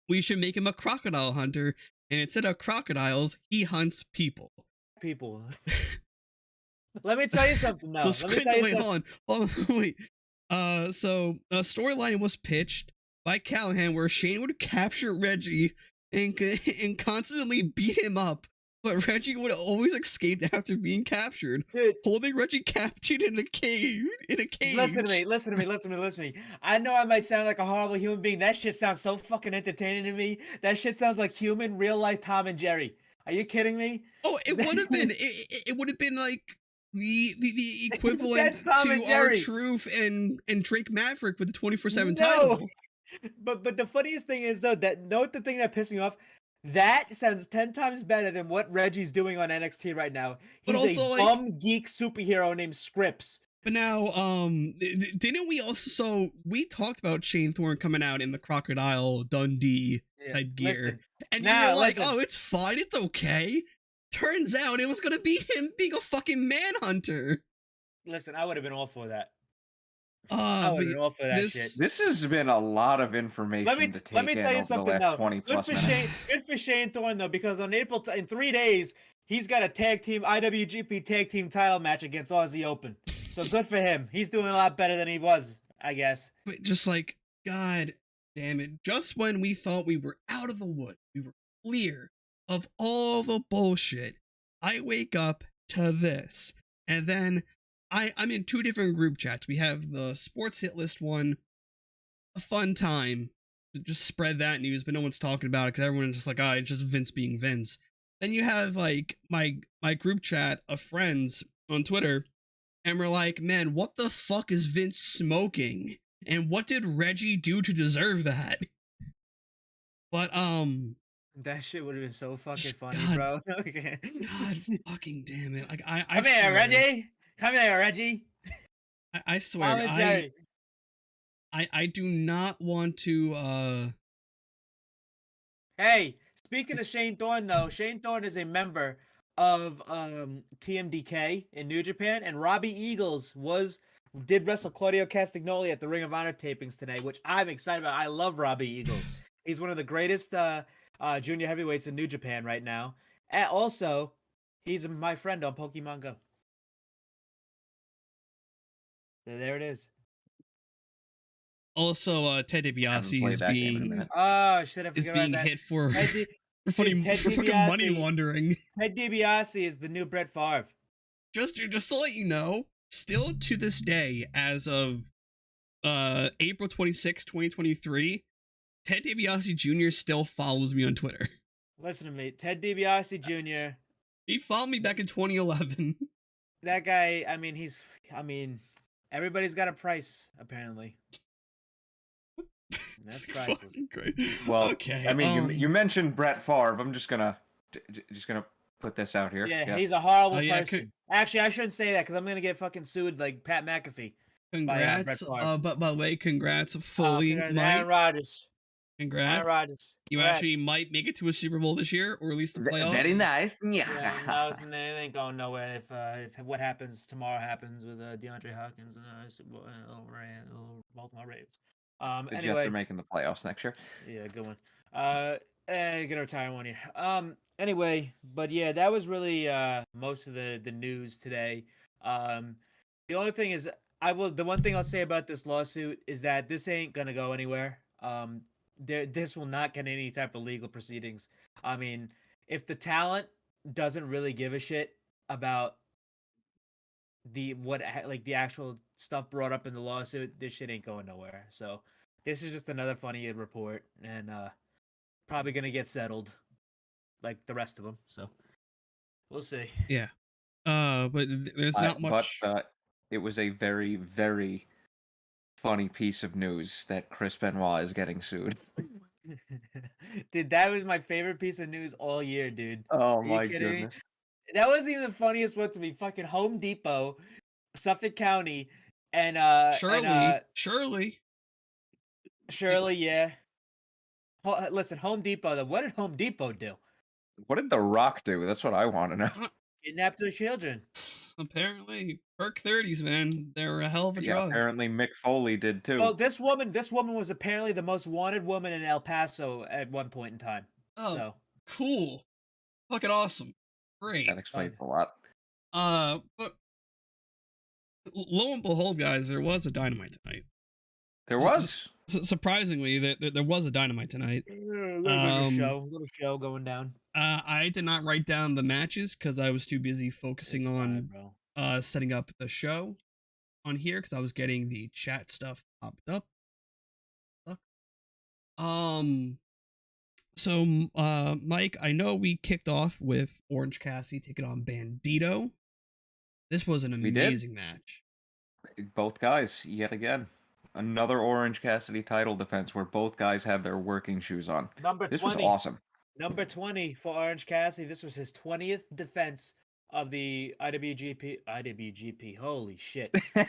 we should make him a crocodile hunter, and instead of crocodiles, he hunts people. Let me tell you something now. So hold on, wait. So a storyline was pitched by Callahan where Shane would capture Reggie and constantly beat him up, but Reggie would always escape after being captured, holding Reggie captured in a cage. Listen to me. I know I might sound like a horrible human being. That shit sounds so fucking entertaining to me. That shit sounds like human, real life Tom and Jerry. Are you kidding me? Oh, it would have been. It would have been like the equivalent to R-Truth and Drake Maverick with the 24/7 title. But the funniest thing is though that note the thing that pissed me off. That sounds 10 times better than what Reggie's doing on NXT right now. He's also a bum geek superhero named Scripps. But now, didn't we also? So we talked about Shane Thorne coming out in the Crocodile Dundee type gear, and now, you're like, "Oh, it's fine, it's okay." Turns out it was gonna be him being a fucking manhunter. Listen, I would have been all for that. I would have been all for that shit. This has been a lot of information to take. Let me tell you something though. Good for Shane Thorne though, because on in 3 days he's got a IWGP tag team title match against Aussie Open. So good for him. He's doing a lot better than he was, I guess. But just like, God damn it. Just when we thought we were out of the woods, we were clear of all the bullshit, I wake up to this. And then I'm in 2 different group chats. We have the sports hit list one, a fun time to just spread that news, but no one's talking about it because everyone's just like, it's just Vince being Vince. Then you have like my group chat of friends on Twitter, and we're like, man, what the fuck is Vince smoking? And what did Reggie do to deserve that? But that shit would have been so fucking funny, bro. God fucking damn it! Like I Come here, Reggie. Come here, Reggie. I swear, I do not want to. Hey, speaking of Shane Thorne, though, Shane Thorne is a member of TMDK in New Japan, and Robbie Eagles did wrestle Claudio Castagnoli at the Ring of Honor tapings today, which I'm excited about. I love Robbie Eagles. He's one of the greatest junior heavyweights in New Japan right now. And also, he's my friend on Pokemon Go. So there it is. Also, Ted DiBiase is being hit for fucking money laundering. Ted DiBiase is the new Brett Favre. Just to let you know, still to this day, as of April 26, 2023, Ted DiBiase Jr. still follows me on Twitter. Listen to me, Ted DiBiase Jr. He followed me back in 2011. That guy, everybody's got a price, apparently. That's priceless. Great. Well, okay. I mean, you mentioned Brett Favre. I'm just gonna put this out here. Yeah, he's a horrible person. Actually, I shouldn't say that because I'm gonna get fucking sued like Pat McAfee. Congrats. But by the way, congrats fully, Mike. Aaron Rodgers. Congrats. Aaron Rodgers. You actually might make it to a Super Bowl this year, or at least the playoffs. Very nice. Yeah, it ain't going nowhere if what happens tomorrow happens with DeAndre Hopkins and Baltimore Ravens. The anyway, Jets are making the playoffs next year. Yeah, good one. Gonna retire one year. Anyway, but yeah, that was really most of the news today. The only thing is, the one thing I'll say about this lawsuit is that this ain't gonna go anywhere. This will not get any type of legal proceedings. I mean, if the talent doesn't really give a shit about the actual stuff brought up in the lawsuit, this shit ain't going nowhere. So this is just another funny report, and probably gonna get settled like the rest of them. So we'll see. Yeah. But there's not much. But it was a very, very funny piece of news that Chris Benoit is getting sued. Dude, that was my favorite piece of news all year, dude. Oh my goodness. That wasn't even the funniest one to me. Fucking Home Depot, Suffolk County, and Shirley, yeah. Listen, Home Depot. What did Home Depot do? What did The Rock do? That's what I want to know. Kidnapped their children. Apparently, Perk 30s, man. They're a hell of a drug. Apparently Mick Foley did too. Well, this woman was apparently the most wanted woman in El Paso at one point in time. Oh, so cool. Fucking awesome. Great. That explains a lot. But lo and behold, guys, there was a Dynamite tonight. There was. Surprisingly, there was a Dynamite tonight. A little show going down. I did not write down the matches because I was too busy focusing on setting up the show on here because I was getting the chat stuff popped up. So Mike, I know we kicked off with Orange Cassidy taking on Bandito. This was an amazing match. Both guys, yet again. Another Orange Cassidy title defense where both guys have their working shoes on. This was awesome. Number 20 for Orange Cassidy. This was his 20th defense of the IWGP. Holy shit. The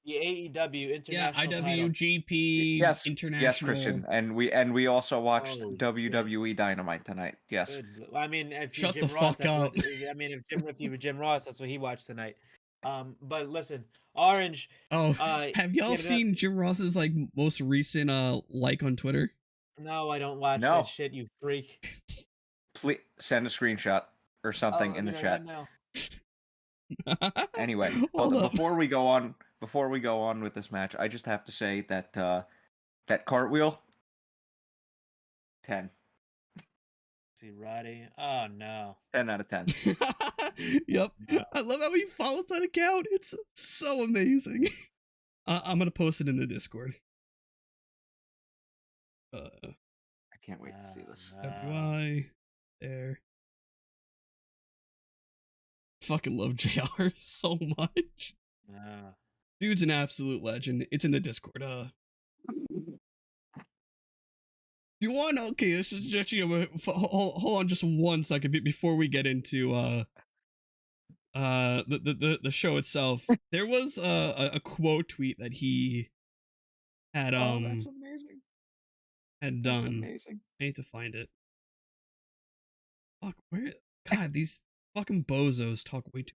AEW International IWGP International. Yes, Christian. And we also watched WWE Dynamite tonight. Yes. Good. I mean, if Shut Jim the Ross, fuck up. if you were Jim Ross, that's what he watched tonight. But listen, Orange. Have y'all seen Jim Ross's most recent like on Twitter? No, I don't watch that shit, you freak. Please send a screenshot or something in the chat. Anyway, before we go on with this match, I just have to say that that cartwheel 10. See, Roddy. Oh no. 10 out of 10. Yep. No. I love how he follows that account. It's so amazing. I'm gonna post it in the Discord. I can't wait to see this. WI there. Fucking love JR so much. Dude's an absolute legend. It's in the Discord. You want? Okay, this is just hold on just 1 second before we get into the show itself. There was a quote tweet that he had that's amazing. Had done. That's amazing. I need to find it. Fuck, where? God, these fucking bozos talk way too.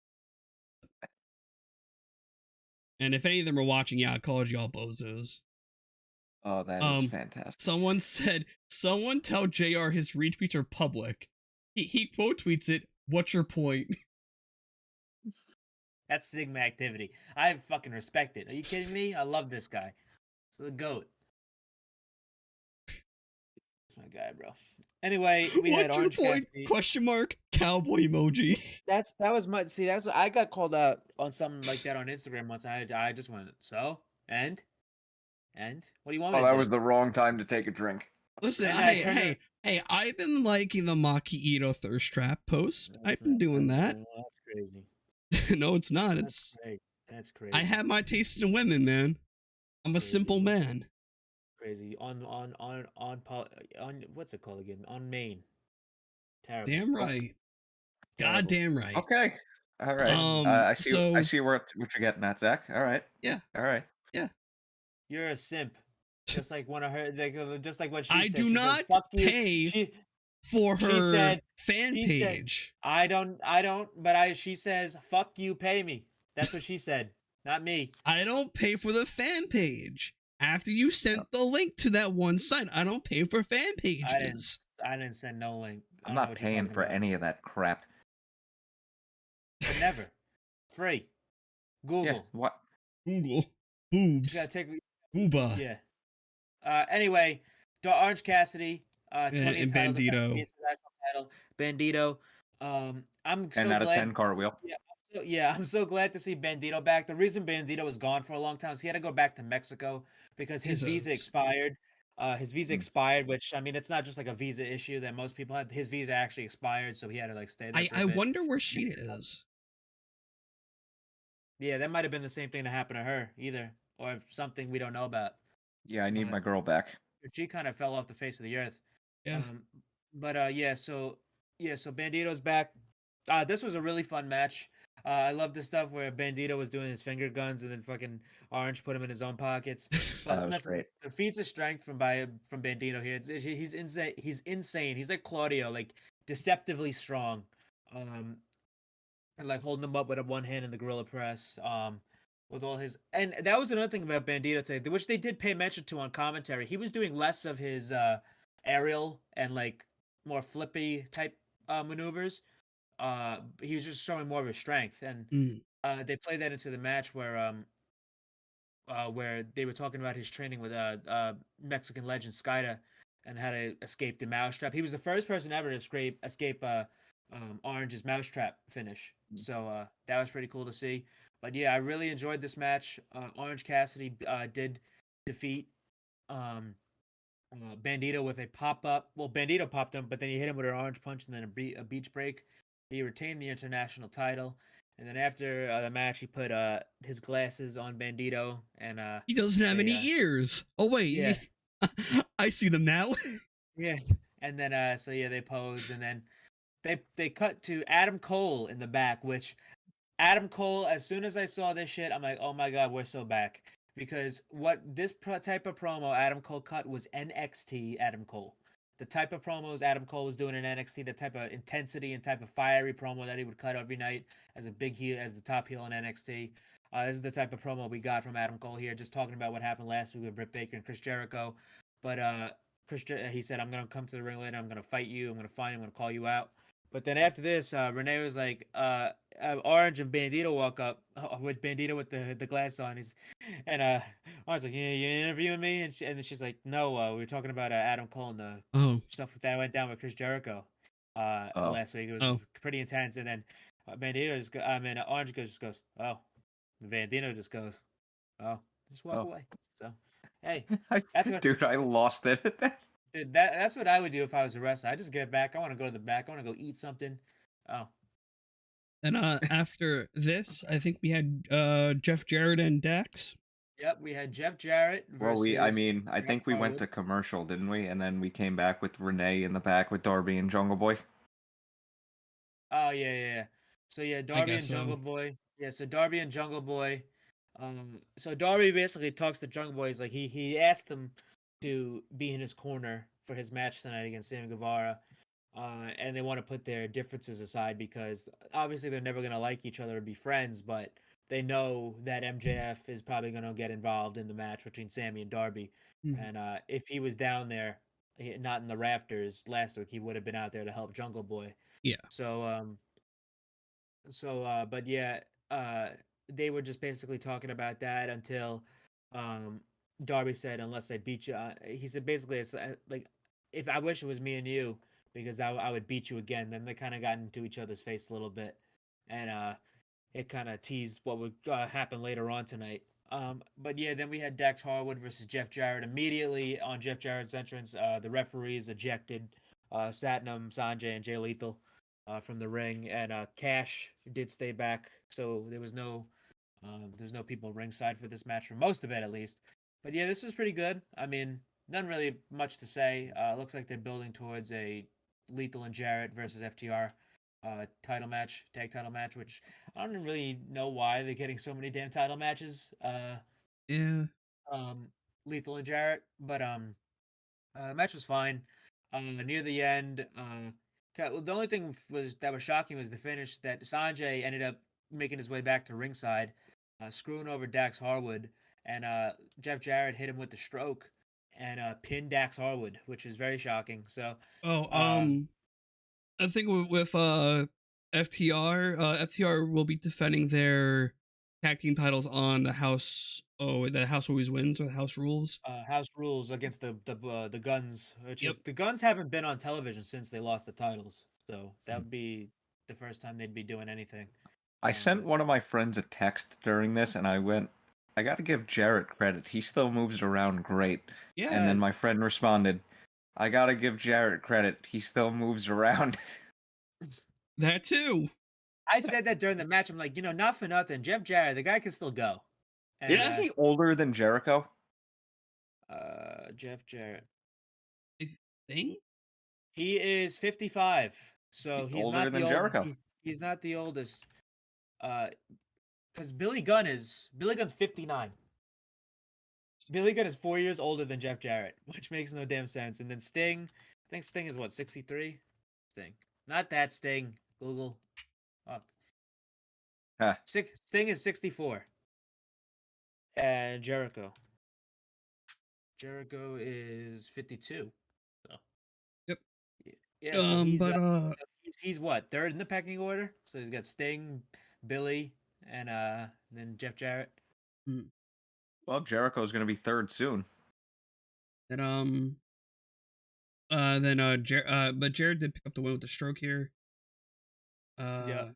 And if any of them are watching, yeah, I called y'all bozos. Oh, that is fantastic. Someone said, someone tell JR his retweets are public. He quote tweets it, what's your point? That's Sigma activity. I fucking respect it. Are you kidding me? I love this guy. The GOAT. That's my guy, bro. Anyway, we had Orange Cassidy. Question mark, cowboy emoji. That was my that's I got called out on something like that on Instagram once. I just went, so and what do you want me to that do? was the wrong time to take a drink. Listen, hey, I've been liking the Maki Ito thirst trap post. I've been doing that. That's crazy. No, it's not. That's crazy. I have my taste in women, man. I'm a simple man. Crazy on what's it called again? On Maine. Terrible. Damn right. Goddamn right. Okay. All right. I see what you're getting at, Zach. All right. Yeah. All right. Yeah. You're a simp. Just like one of her, just like what she I said. do not pay for her fan page. I don't, but she says, fuck you, pay me. That's what she said, not me. I don't pay for the fan page. After you sent the link to that one site, I don't pay for fan pages. I didn't send no link. I'm not paying for any of that crap. But never. Free. Google. Yeah, what? Google. Boobs. You gotta take. Booba. Yeah. Anyway, Orange Cassidy. 20th and Bandito. Title. Bandito. I'm so 10 out of glad. 10 cartwheel. Yeah, I'm so glad to see Bandito back. The reason Bandito was gone for a long time is he had to go back to Mexico because his visa expired. His visa expired, which I mean, it's not just like a visa issue that most people had. His visa actually expired, so he had to like stay there. I wonder where she is. Yeah, that might have been the same thing that happened to her, either, or something we don't know about. Yeah, I need my girl back. She kind of fell off the face of the earth. Yeah. So Bandito's back. This was a really fun match. I love the stuff where Bandito was doing his finger guns and then fucking Orange put him in his own pockets. That was great. The feats of strength from Bandito here. He's insane. He's insane. He's like Claudio, like deceptively strong. And like holding him up with a one hand in the gorilla press. With all his, and that was another thing about Bandito today, which they did pay mention to on commentary. He was doing less of his aerial and like more flippy type maneuvers. He was just showing more of his strength, and they played that into the match where they were talking about his training with Mexican legend Skida and how to escape the mousetrap. He was the first person ever to escape Orange's mousetrap finish. So that was pretty cool to see. But yeah, I really enjoyed this match. Orange Cassidy did defeat Bandito with a pop-up. Well, Bandito popped him, but then he hit him with an orange punch and then a beach break. He retained the international title. And then after the match, he put his glasses on Bandito. And he doesn't have any ears. Oh, wait. Yeah. I see them now. Yeah. And then, they posed. And then they cut to Adam Cole in the back, which Adam Cole, as soon as I saw this shit, I'm like, oh my God, we're so back. Because what this type of promo Adam Cole cut was NXT Adam Cole. The type of promos Adam Cole was doing in NXT, the type of intensity and type of fiery promo that he would cut every night as a big heel, as the top heel in NXT. This is the type of promo we got from Adam Cole here, just talking about what happened last week with Britt Baker and Chris Jericho. But he said, I'm going to come to the ring later. I'm going to fight you. I'm going to find you. I'm going to call you out. But then after this, Renee was like, Orange and Bandito walk up with Bandito with the glass on. And Orange's like, yeah, you interviewing me? And then she's like, no, we were talking about Adam Cole and the stuff that went down with Chris Jericho last week. It was pretty intense. And then Orange just goes, oh. And Bandito just goes, oh, just walk away. So, hey, I lost it at that. Dude, that's what I would do if I was a wrestler. I just get back. I want to go to the back. I want to go eat something. Oh. And after this, I think we had Jeff Jarrett and Dax. Yep, we had Jeff Jarrett. Well, I think we went to commercial, didn't we? And then we came back with Renee in the back with Darby and Jungle Boy. Oh yeah. So yeah, Darby and Jungle Boy. Yeah, so Darby and Jungle Boy. So Darby basically talks to Jungle Boy. He's like he asked him to be in his corner for his match tonight against Sammy Guevara. and they want to put their differences aside because obviously they're never going to like each other or be friends, but they know that MJF is probably going to get involved in the match between Sammy and Darby. And if he was down there, not in the rafters last week, he would have been out there to help Jungle Boy. Yeah. But yeah, they were just basically talking about that until Darby said, "Unless I beat you," he said basically, it's like, if I wish it was me and you, because I would beat you again. Then they kind of got into each other's face a little bit, and it kind of teased what would happen later on tonight. But yeah, then we had Dax Harwood versus Jeff Jarrett. Immediately on Jeff Jarrett's entrance, the referees ejected Satnam, Sanjay, and Jay Lethal from the ring, and Cash did stay back, so there's no people ringside for this match for most of it, at least. But yeah, this was pretty good. I mean, none really much to say. Looks like they're building towards a Lethal and Jarrett versus FTR tag title match, which I don't really know why they're getting so many damn title matches. Yeah. Lethal and Jarrett, but match was fine. Near the end, the only thing that was shocking was the finish, that Sanjay ended up making his way back to ringside, screwing over Dax Harwood, and Jeff Jarrett hit him with the stroke and pinned Dax Harwood, which is very shocking. So, I think with FTR, FTR will be defending their tag team titles on the house. Oh, the house always wins, or the house rules. House rules against the Guns, which is, the Guns haven't been on television since they lost the titles, so that would be the first time they'd be doing anything. I sent one of my friends a text during this, and I went, "I got to give Jarrett credit. He still moves around great." Yeah. And then my friend responded, "I got to give Jarrett credit. He still moves around." That too. I said that during the match. I'm like, not for nothing, Jeff Jarrett, the guy can still go. And, isn't he older than Jericho? Jeff Jarrett, I think he is 55, so he's older not than Jericho. He's not the oldest. Because Billy Gunn's 59. Billy Gunn is 4 years older than Jeff Jarrett, which makes no damn sense. And then Sting, I think Sting is what, 63? Sting, not that Sting. Google. Fuck. Huh. Sting is 64. And Jericho is 52. So. Yep. Yeah. So he's what, third in the pecking order? So he's got Sting, Billy, and then Jeff Jarrett. Well, Jericho's going to be third soon. And but Jared did pick up the win with the stroke here. Yeah.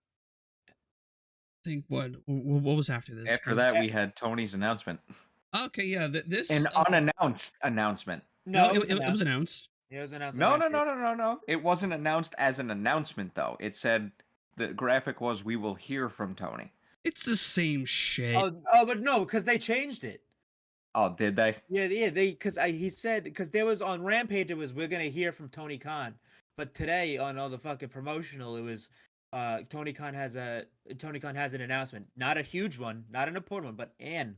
I think what was after this? After that, we had Tony's announcement. Okay, yeah, this an unannounced announcement. No, it was announced. It was announced. No. It wasn't announced as an announcement, though. It said the graphic was, "We will hear from Tony." It's the same shit. Oh, but no, because they changed it. Oh, did they? Yeah, he said, because there was on Rampage, it was, "We're gonna hear from Tony Khan," but today on all the fucking promotional, it was Tony Khan has an announcement, not a huge one, not an important one, but an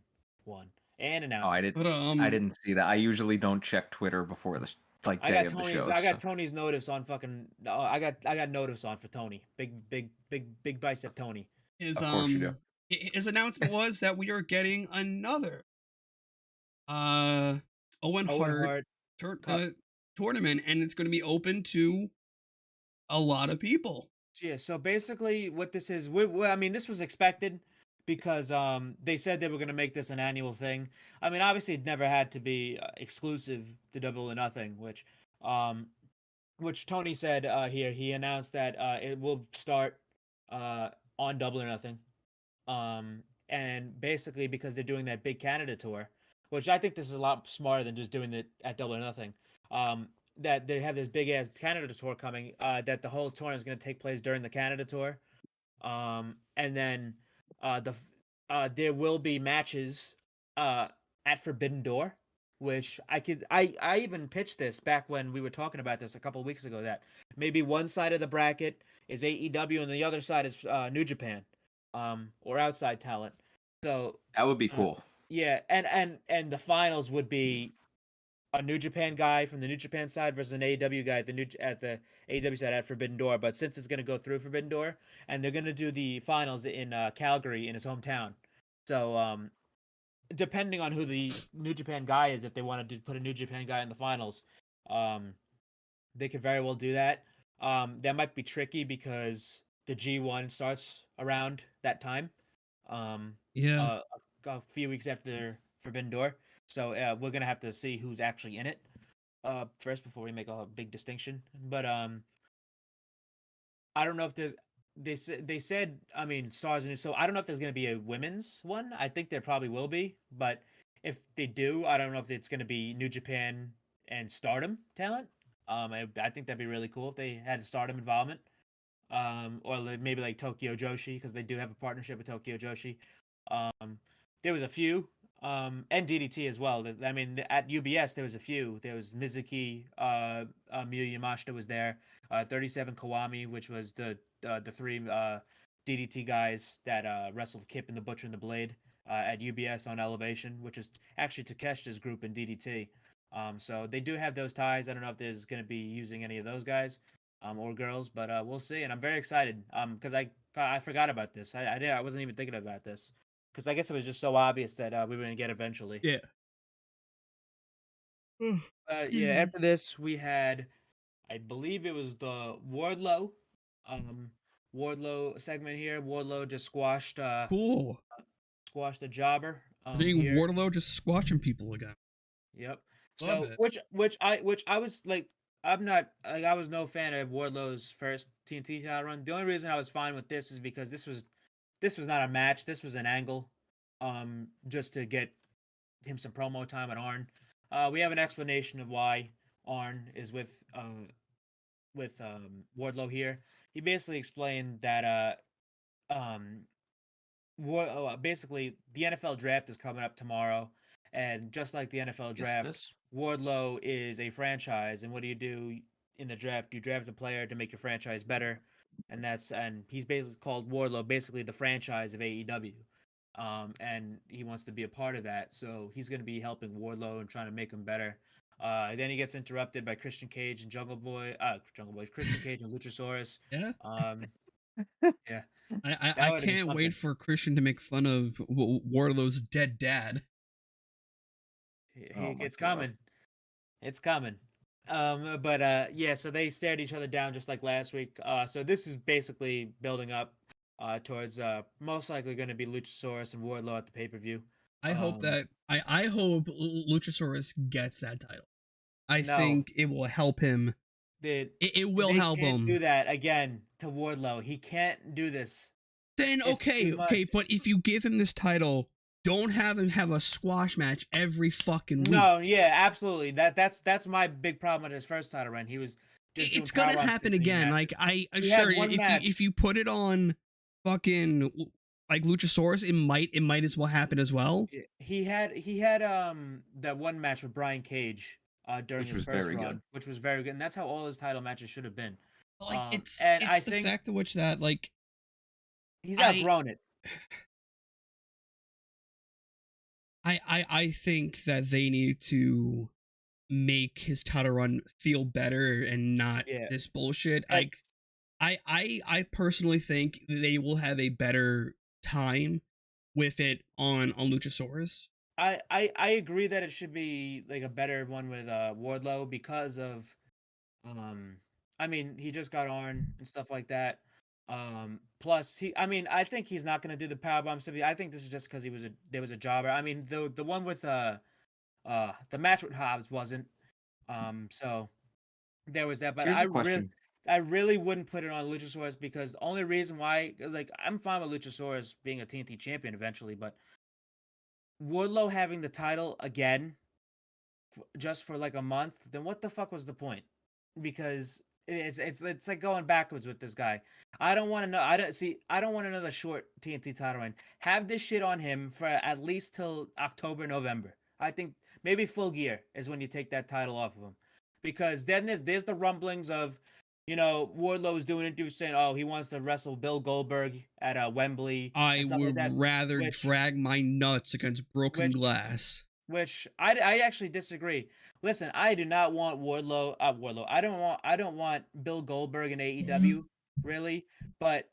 announcement. Oh, I didn't see that. I usually don't check Twitter before the day of the show. I got Tony's notice on fucking. I got notice on for Tony. Big bicep Tony. Of course you do. His announcement was that we are getting another Owen Hart tournament, and it's going to be open to a lot of people. Yeah, so basically what this is, I mean, this was expected because they said they were going to make this an annual thing. I mean, obviously it never had to be exclusive to Double or Nothing, which Tony said here. He announced that it will start on Double or Nothing. And basically because they're doing that big Canada tour, which I think this is a lot smarter than just doing it at Double or Nothing. That they have this big ass Canada tour coming, that the whole tournament is going to take place during the Canada tour. And then there will be matches at Forbidden Door, which I even pitched this back when we were talking about this a couple of weeks ago, that maybe one side of the bracket is AEW and the other side is New Japan, or outside talent. So that would be cool. Yeah, and the finals would be a New Japan guy from the New Japan side versus an AEW guy at the AEW side at Forbidden Door. But since it's going to go through Forbidden Door, and they're going to do the finals in Calgary in his hometown, so depending on who the New Japan guy is, if they wanted to put a New Japan guy in the finals, they could very well do that. That might be tricky because the G1 starts around that time. A few weeks after Forbidden Door. So we're gonna have to see who's actually in it first before we make a big distinction. But I don't know if there's they said I mean stars and so I don't know if there's gonna be a women's one. I think there probably will be, but if they do, I don't know if it's gonna be New Japan and Stardom talent. I think that'd be really cool if they had Stardom involvement. Or maybe like Tokyo Joshi because they do have a partnership with Tokyo Joshi. There was a few, and DDT as well. I mean, at UBS there was a few. There was Mizuki, Miyu Yamashita was there. 37 Kawami, which was the three DDT guys that wrestled Kip and the Butcher and the Blade at UBS on Elevation, which is actually Takeshita's group in DDT. So they do have those ties. I don't know if there's going to be using any of those guys or girls, but we'll see. And I'm very excited because I forgot about this. I wasn't even thinking about this. Because I guess it was just so obvious that we were going to get eventually. Yeah. After this, we had, I believe it was the Wardlow segment here. Wardlow just squashed a jobber. Wardlow just squashing people again. Yep. So which I was like, I was no fan of Wardlow's first TNT title run. The only reason I was fine with this is because this was not a match. This was an angle, just to get him some promo time at Arn. We have an explanation of why Arn is with Wardlow here. He basically explained that basically the NFL draft is coming up tomorrow, and just like the NFL draft, Wardlow is a franchise. And what do you do in the draft? You draft a player to make your franchise better. And he's basically called Wardlow basically the franchise of AEW, and he wants to be a part of that. So he's going to be helping Wardlow and trying to make him better. Then he gets interrupted by Christian Cage and Christian Cage and Luchasaurus. Yeah. Yeah. I can't wait for Christian to make fun of Wardlow's dead dad. It's coming. It's coming. So they stared each other down just like last week. So this is basically building up towards most likely going to be Luchasaurus and Wardlow at the pay-per-view. I hope Luchasaurus gets that title. I think it will help him. It will help him. Do that again to Wardlow. He can't do this. Then okay, but if you give him this title, don't have him have a squash match every fucking week. No, yeah, absolutely. That's my big problem with his first title run. He was just it's gonna happen again. Like I'm sure if you put it on fucking like Luchasaurus, it might as well happen as well. He had that one match with Brian Cage during his first run, which was very good, and that's how all his title matches should have been. Like it's the fact of which that like he's outgrown it. I think that they need to make his title run feel better and not this bullshit. I personally think they will have a better time with it on Luchasaurus. I agree that it should be like a better one with Wardlow because of I mean he just got Arn and stuff like that. Plus I think he's not going to do the powerbomb stuff. I think this is just because there was a jobber. I mean the one with the match with Hobbs wasn't. So there was that, but I really wouldn't put it on Luchasaurus because the only reason why, like, I'm fine with Luchasaurus being a TNT champion eventually, but Wardlow having the title again just for like a month, then what the fuck was the point? Because it's like going backwards with this guy. I don't want to know. I don't want another short TNT title run. Have this shit on him for at least till October, November. I think maybe Full Gear is when you take that title off of him, because then there's the rumblings of, you know, Wardlow's doing interviews saying, oh, he wants to wrestle Bill Goldberg at Wembley. I would rather drag my nuts against broken glass. which I actually disagree. Listen, I do not want Wardlow. I don't want Bill Goldberg in AEW, really. But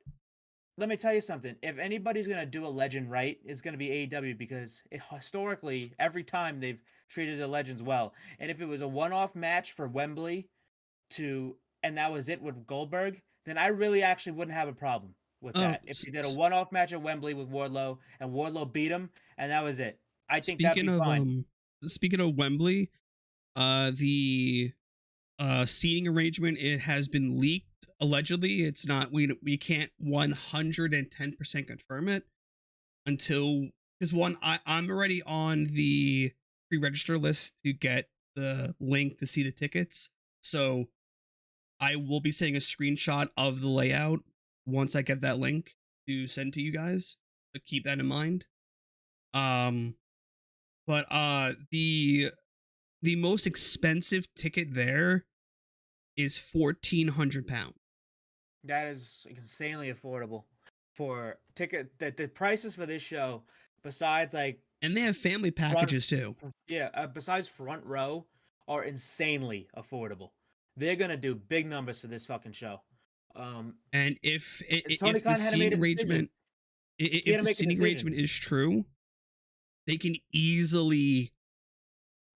let me tell you something. If anybody's gonna do a legend right, it's gonna be AEW because historically, every time they've treated the legends well. And if it was a one-off match for Wembley, and that was it with Goldberg, then I really actually wouldn't have a problem with that. If he did a one-off match at Wembley with Wardlow and Wardlow beat him and that was it, I think that'd be fine. Speaking of Wembley, the seating arrangement, it has been leaked. Allegedly, it's not. We can't 110% confirm it until this one. I'm already on the pre-register list to get the link to see the tickets. So I will be sending a screenshot of the layout once I get that link to send to you guys. So keep that in mind. But the most expensive ticket there is £1,400. That is insanely affordable for ticket. The prices for this show, besides like, and they have family packages too. Yeah, besides front row, are insanely affordable. They're gonna do big numbers for this fucking show. And if the seating arrangement, if the seating arrangement is true, they can easily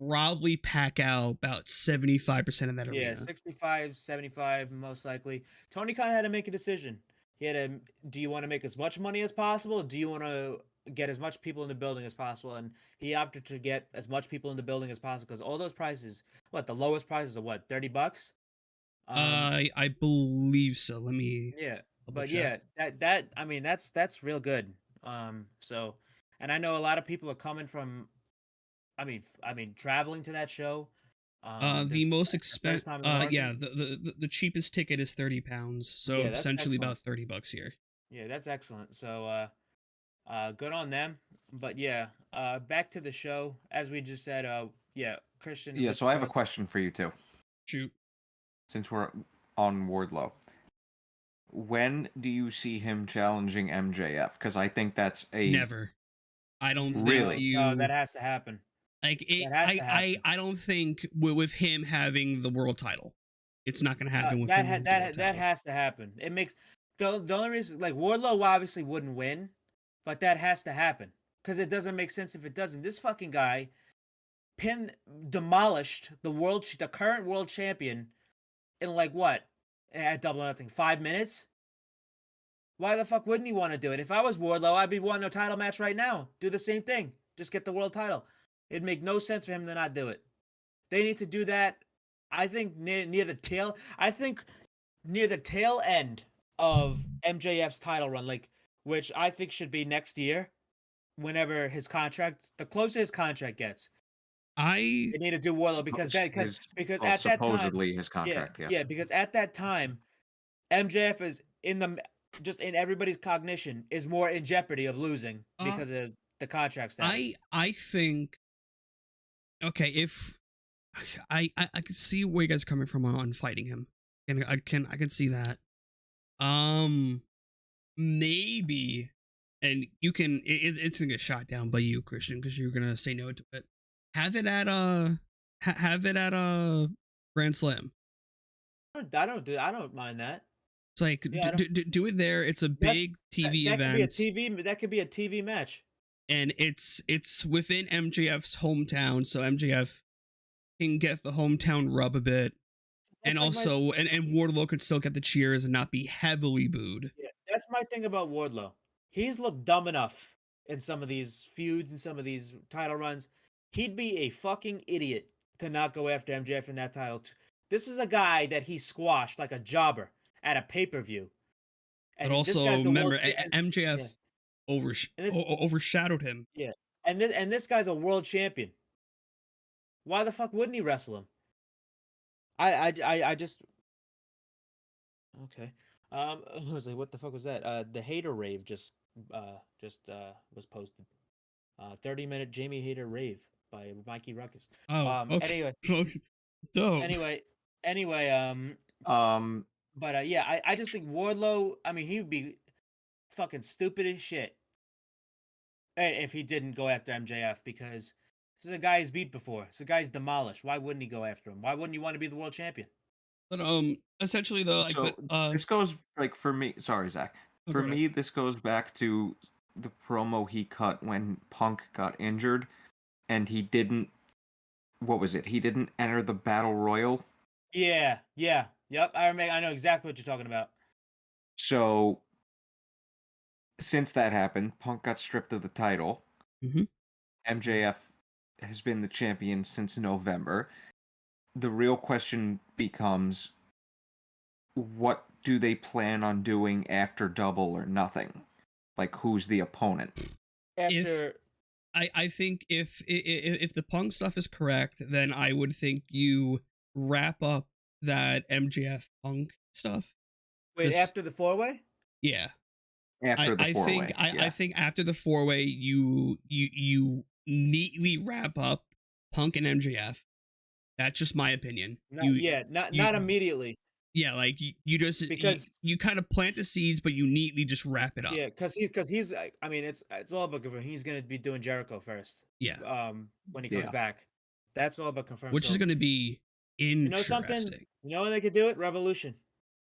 probably pack out about 75% of that arena. Yeah, 65, 75, most likely. Tony Khan had to make a decision. He had to, do you want to make as much money as possible? Or do you want to get as much people in the building as possible? And he opted to get as much people in the building as possible because all those prices, the lowest prices are what, $30? I believe so. Let me. Yeah, but check. Yeah, I mean that's real good. So, and I know a lot of people are coming from. I mean, traveling to that show. The most expensive. The cheapest ticket is £30. So yeah, essentially excellent. About $30 here. Yeah, that's excellent. So, good on them. But yeah, back to the show. As we just said, yeah, Christian. Yeah, so I have a question for you too. Shoot. Since we're on Wardlow, when do you see him challenging MJF? Because I think that's never. I don't think really. That has to happen. Like I don't think with him having the world title, it's not going to happen with him. That has to happen. It makes the only reason, like, Wardlow obviously wouldn't win, but that has to happen because it doesn't make sense if it doesn't. This fucking guy demolished the current world champion in like what at Double or Nothing 5 minutes. Why the fuck wouldn't he want to do it? If I was Wardlow, I'd be wanting a title match right now. Do the same thing. Just get the world title. It'd make no sense for him to not do it. They need to do that. I think near the tail end of MJF's title run, which I think should be next year, whenever the closer his contract gets. They need to do Wardlow because at that time, supposedly his contract. Yeah, because at that time, MJF is in everybody's cognition is more in jeopardy of losing because of the contract status. I think. Okay, if I can see where you guys are coming from on fighting him, and I can see that. Maybe, and you can. It's gonna get shot down by you, Christian, because you're gonna say no to it. Have it at Grand Slam. I don't mind that. It's like do it there. It's a big TV event. That could be a TV match. And it's within MJF's hometown, so MJF can get the hometown rub a bit. That's and also and Wardlow could still get the cheers and not be heavily booed. Yeah, that's my thing about Wardlow. He's looked dumb enough in some of these feuds and some of these title runs. He'd be a fucking idiot to not go after MJF in that title. This is a guy that he squashed like a jobber at a pay-per-view. But also remember, MJF overshadowed him. Yeah, and this guy's a world champion. Why the fuck wouldn't he wrestle him? I just okay. I was like, what the fuck was that? The Hater rave just was posted. 30-minute Jamie Hater rave by Mikey Ruckus. Oh, okay. Anyway. Dope. Anyway. But yeah, I just think Wardlow. I mean, he would be fucking stupid as shit if he didn't go after MJF because This is a guy he's beat before. This is a guy he's demolished. Why wouldn't he go after him? Why wouldn't you want to be the world champion? But essentially though, like, so this goes like for me. Sorry, Zach. For me, this goes back to the promo he cut when Punk got injured, and he didn't. What was it? He didn't enter the Battle Royal. Yeah. Yep. I know exactly what you're talking about. So, since that happened, Punk got stripped of the title. Mm-hmm. MJF has been the champion since November. The real question becomes, what do they plan on doing after Double or Nothing? Like, who's the opponent? I think if the Punk stuff is correct, then I would think you wrap up that MJF Punk stuff. Wait, after the 4-way? Yeah. After the 4-way. I think after the 4-way, you neatly wrap up Punk and MJF. That's just my opinion. Not immediately. Yeah, like you just because you kind of plant the seeds, but you neatly just wrap it up. Yeah, because he's. I mean, it's all about confirming. He's gonna be doing Jericho first. Yeah. When he comes back, that's all about confirming. Which is gonna be interesting. You know something? You know when they could do it? Revolution.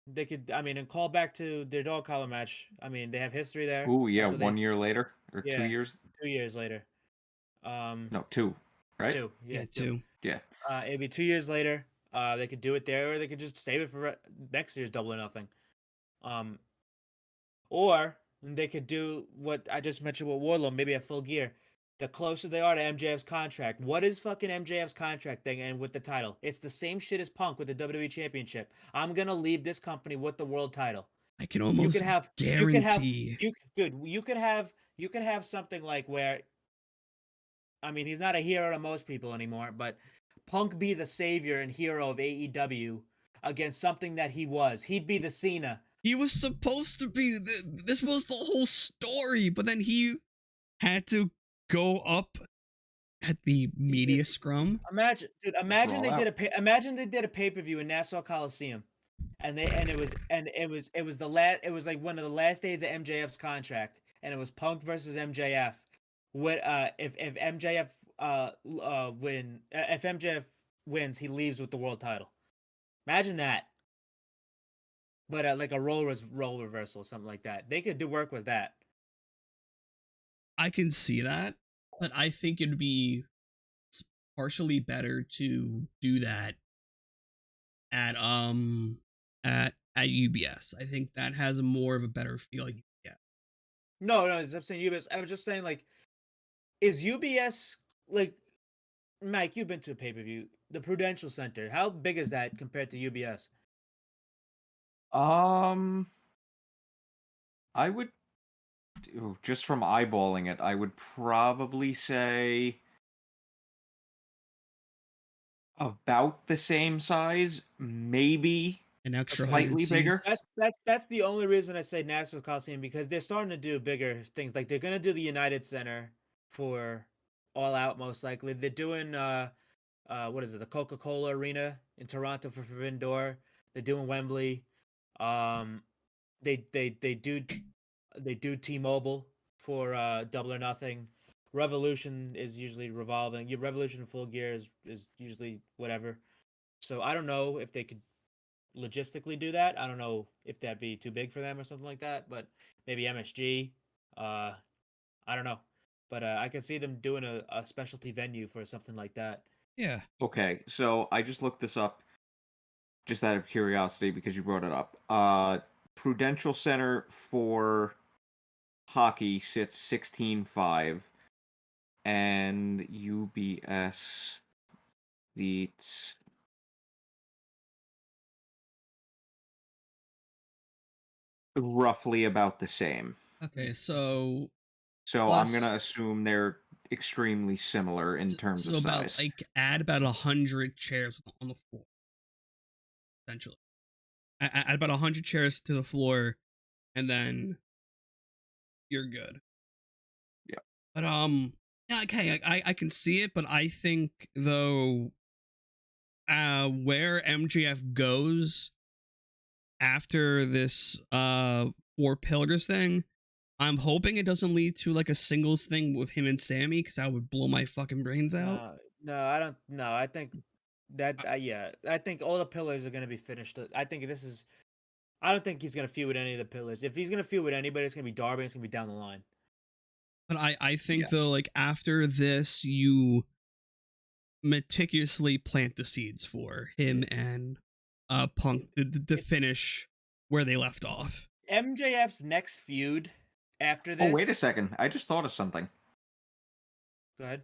They could. I mean, and call back to their dog collar match. I mean, they have history there. Oh yeah, 1 year later or 2 years. 2 years later. No, 2. Right? 2. Yeah, 2. Yeah. It'd be 2 years later. They could do it there, or they could just save it for next year's Double or Nothing. Or they could do what I just mentioned with Wardlow, maybe at Full Gear. The closer they are to MJF's contract, what is fucking MJF's contract thing? And with the title, it's the same shit as Punk with the WWE Championship. I'm gonna leave this company with the world title. I can almost guarantee. You could have something like where, I mean, he's not a hero to most people anymore, but Punk be the savior and hero of AEW against something that he was. He'd be the Cena. He was supposed to be. This was the whole story, but then he had to go up at the media scrum. Imagine they did a pay-per-view in Nassau Coliseum, and it was like one of the last days of MJF's contract, and it was Punk versus MJF. If MJF if MJF wins, he leaves with the world title. Imagine that. But like a role reversal, something like that. They could do work with that. I can see that, but I think it'd be partially better to do that at UBS. I think that has more of a better feeling. Yeah. No, I'm saying UBS. I was just saying, like, is UBS like, Mike? You've been to a pay-per-view, the Prudential Center. How big is that compared to UBS? I would, just from eyeballing it, I would probably say about the same size, maybe an extra slightly bigger. That's the only reason I say Nassau Coliseum, because they're starting to do bigger things. Like, they're gonna do the United Center for All Out, most likely. They're doing what is it, the Coca-Cola Arena in Toronto for Forbidden Door. They're doing Wembley. They do T-Mobile for Double or Nothing. Revolution is usually revolving. Revolution Full Gear is usually whatever. So I don't know if they could logistically do that. I don't know if that'd be too big for them or something like that. But maybe MSG. I don't know. But I can see them doing a specialty venue for something like that. Yeah. Okay, so I just looked this up just out of curiosity because you brought it up. Prudential Center for hockey sits 16.5, and UBS seats roughly about the same. Okay, so I'm gonna assume they're extremely similar in terms of size. So add about 100 chairs on the floor. Essentially, add about 100 chairs to the floor, and then you're good. Yeah. But yeah, okay, I can see it, but I think though, where MJF goes after this 4 Pillars thing, I'm hoping it doesn't lead to like a singles thing with him and Sammy, because that would blow my fucking brains out. No, I don't. No, I think that. Yeah, I think all the pillars are gonna be finished. I think this is. I don't think he's gonna feud with any of the pillars. If he's gonna feud with anybody, it's gonna be Darby. It's gonna be down the line. But I think Yes. though, like after this, you meticulously plant the seeds for him and Punk to finish where they left off. MJF's next feud after this. Oh, wait a second. I just thought of something. Go ahead.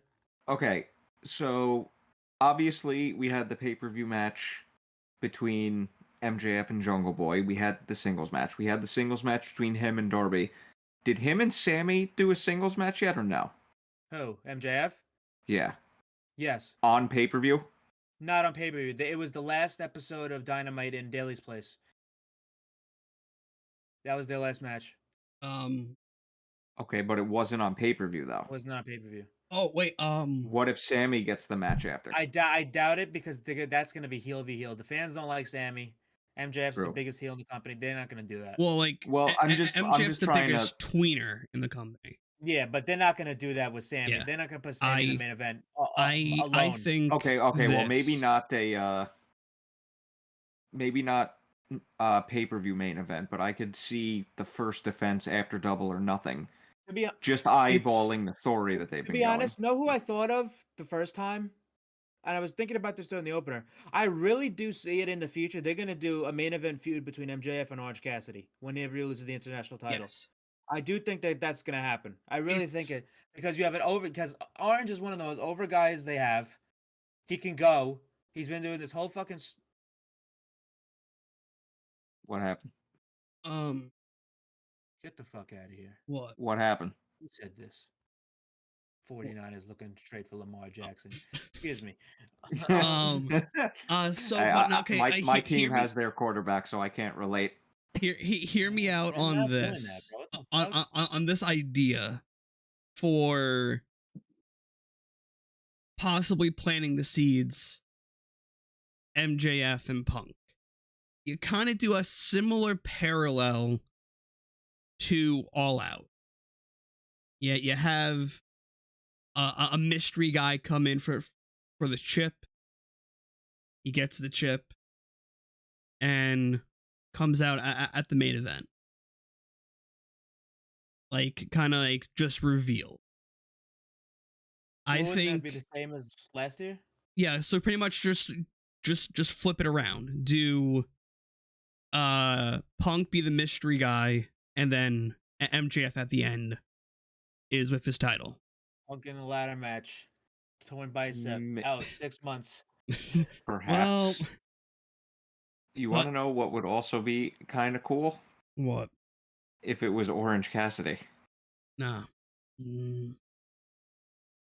Okay, so obviously we had the pay-per-view match between MJF and Jungle Boy. We had the singles match. We had the singles match between him and Darby. Did him and Sammy do a singles match yet or no? Who? MJF? Yeah. Yes. On pay-per-view? Not on pay-per-view. It was the last episode of Dynamite in Daly's place. That was their last match. Okay, but it wasn't on pay-per-view though. It was not pay-per-view. Oh wait, What if Sammy gets the match after? I doubt it, because that's going to be heel v heel. The fans don't like Sammy. MJF's True. the biggest heel in the company. They're not going to do that. well, like, I'm just MJF's the trying biggest tweener in the company. Yeah, but they're not going to do that with Sammy. Yeah. They're not going to put Sammy in the main event I alone. think Okay, well maybe this- not a pay-per-view main event, but I could see the first defense after Double or Nothing. To be Just eyeballing the story that they've To been be going. honest, know who I thought of the first time? And I was thinking about this during the opener. I really do see it in the future. They're going to do a main event feud between MJF and Orange Cassidy whenever he loses the international title. Yes. I do think that that's going to happen. I really think It's- it. Because you have because Orange is one of those over guys they have. He can go. He's been doing this whole fucking... What happened? Get the fuck out of here. What? What happened? Who said this? 49ers looking straight for Lamar Jackson. Excuse me. So but no, okay, my team has their quarterback, so I can't relate. hear me out I'm on not doing this. that, bro. What the fuck? On this idea for possibly planting the seeds, MJF and Punk. You kind of do a similar parallel to All Out. Yeah, you have a mystery guy come in for the chip. He gets the chip and comes out at the main event. Like, kind of like just reveal. I Wouldn't that think be the same as last year. yeah, so pretty much just flip it around. Do Punk be the mystery guy, and then MJF at the end is with his title. Punk in the ladder match, torn bicep, out 6 months. Perhaps. Well, You want to know what would also be kind of cool? what? If it was Orange Cassidy. Nah.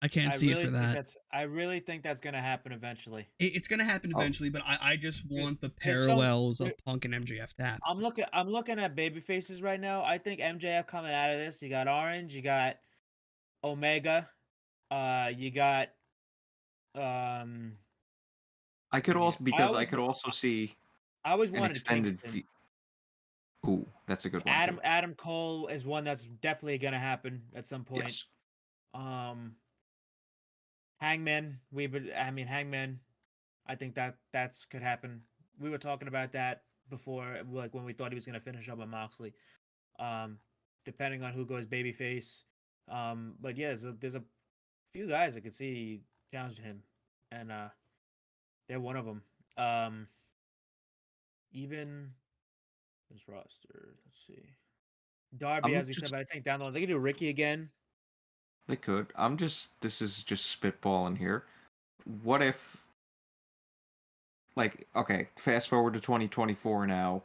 I can't see it for that. I really think that's gonna happen eventually. It's gonna happen Oh. eventually, but I just want the There's some- parallels of Punk and MJF to happen. I'm looking at baby faces right now. I think MJF coming out of this. You got Orange. You got Omega. You got I could also because I always- could also see I always an wanted extended. Kingston. Ooh, that's a good one. too. Adam Cole is one that's definitely gonna happen at some point. Yes. Hangman. Hangman. I think that's could happen. We were talking about that before, like when we thought he was gonna finish up on Moxley. Depending on who goes babyface. But yeah, there's a few guys I could see challenging him, and they're one of them. Even this roster. Let's see. Darby, I'm as we said, just- but I think down the line they could do Ricky again. They could. This is just spitballing here. What if, like, okay, fast forward to 2024 now,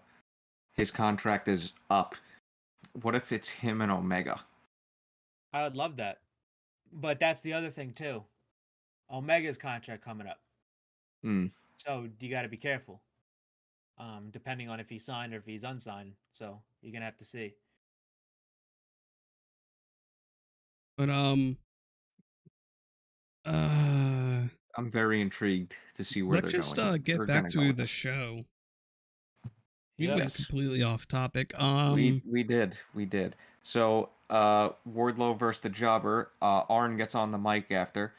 his contract is up. What if it's him and Omega? I would love that. But that's the other thing too. Omega's contract coming up. Hmm. So you got to be careful. Depending on if he's signed or if he's unsigned. So you're going to have to see. But I'm very intrigued to see where let's they're just going. get They're back gonna go to with the this. show. We Yep. went completely off topic. We did. So Wardlow versus the Jobber. Arn gets on the mic after.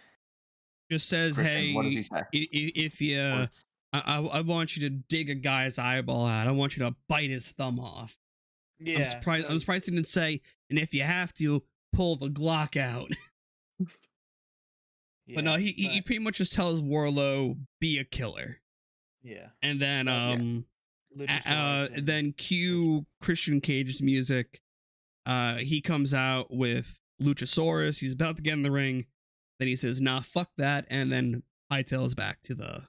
Just says, Christian, hey, what does he say? If you, I want you to dig a guy's eyeball out. I want you to bite his thumb off. Yeah, I'm surprised he didn't say, and if you have to, pull the Glock out. Yeah, but no, he pretty much just tells Wardlow, be a killer. Yeah. And then Luchasaurus then cue Christian Cage's music. He comes out with Luchasaurus. He's about to get in the ring. Then he says, nah, fuck that, and then hightails back to the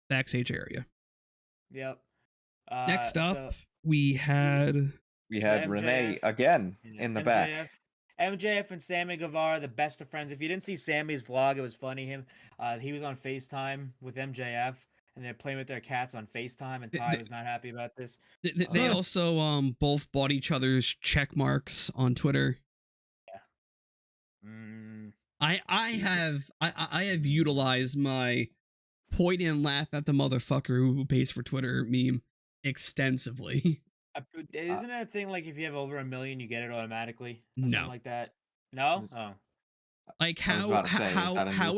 backstage area. Yep. Next up, we had Renee again in the back. MJF and Sammy Guevara, the best of friends. If you didn't see Sammy's vlog, it was funny. He was on FaceTime with MJF, and they're playing with their cats on FaceTime, and Ty was not happy about this. They also both bought each other's check marks on Twitter. Yeah. I have utilized my point and laugh at the motherfucker who pays for Twitter meme extensively. Isn't it a thing like if you have over 1 million, you get it automatically? No. Something like that. No. Oh. Like how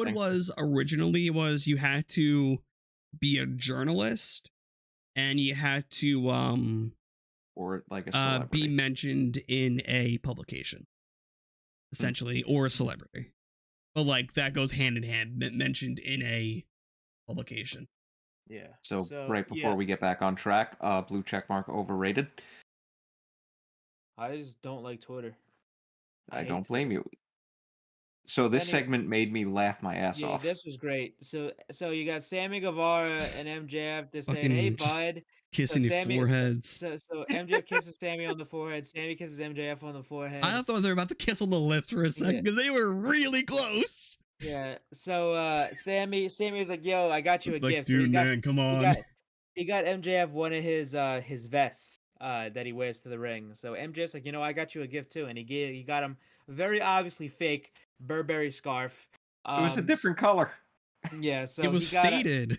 it was originally was you had to be a journalist and you had to or like a celebrity. be mentioned in a publication essentially or a celebrity. But like that goes hand in hand, mentioned in a publication. Yeah. So right before we get back on track, blue checkmark overrated. I just don't like Twitter. I don't blame you. So this segment made me laugh my ass off. This was great. So you got Sammy Guevara and MJF to saying, "Hey, bud," kissing your foreheads. So MJF kisses Sammy on the forehead. Sammy kisses MJF on the forehead. I thought they were about to kiss on the lips for a second because they were really close. Yeah. So Sammy was like, "Yo, I got you a gift." Dude, man, come on. He got MJF one of his vests that he wears to the ring. So MJF's like, I got you a gift too, and he got him a very obviously fake Burberry scarf. It was a different color. Yeah, so it was faded.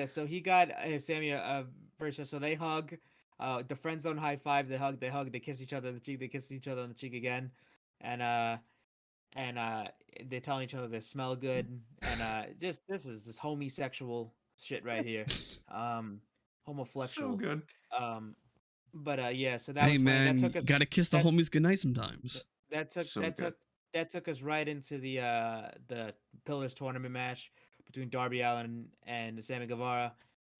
So he got Sammy a version. So they hug. The friends don't high five. They hug. They kiss each other on the cheek. They kiss each other on the cheek again, and they're telling each other they smell good. And this is homosexual shit right here. Homoflexual. So good. But so that hey was man, that took us, gotta kiss the homies goodnight sometimes. That took us right into the Pillars tournament match between Darby Allin and Sammy Guevara.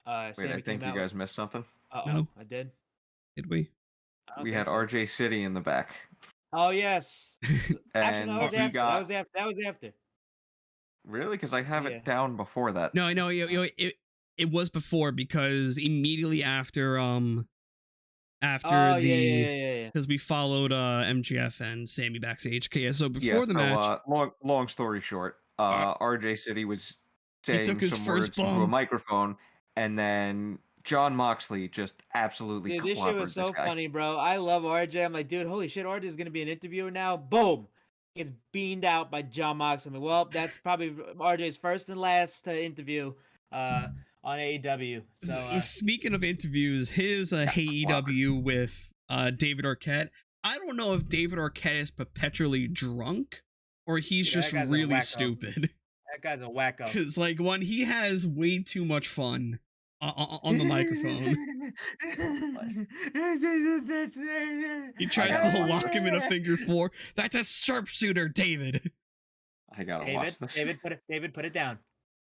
Wait, Sammy I think you guys missed something. No. I did. Did we? We had RJ City in the back. Oh yes. And actually, he got. That was after. Really? Because I have it down before that. No, I know. It was before because immediately after because we followed MGF and Sammy backstage. Okay, so before the match, long story short, RJ City was saying some words into a microphone, and then John Moxley just absolutely this shit was so funny, bro. I love RJ. I'm like, dude, holy shit, RJ is gonna be an interviewer now. Boom, gets beamed out by John Moxley. I'm like, well, that's probably RJ's first and last interview. On AEW. So speaking of interviews, his AEW with David Arquette. I don't know if David Arquette is perpetually drunk or he's just really stupid. That guy's a wacko. Because like when he has way too much fun on the microphone. He tries to lock him in a figure four. That's a sharpshooter, David. I gotta watch this. David, put it down.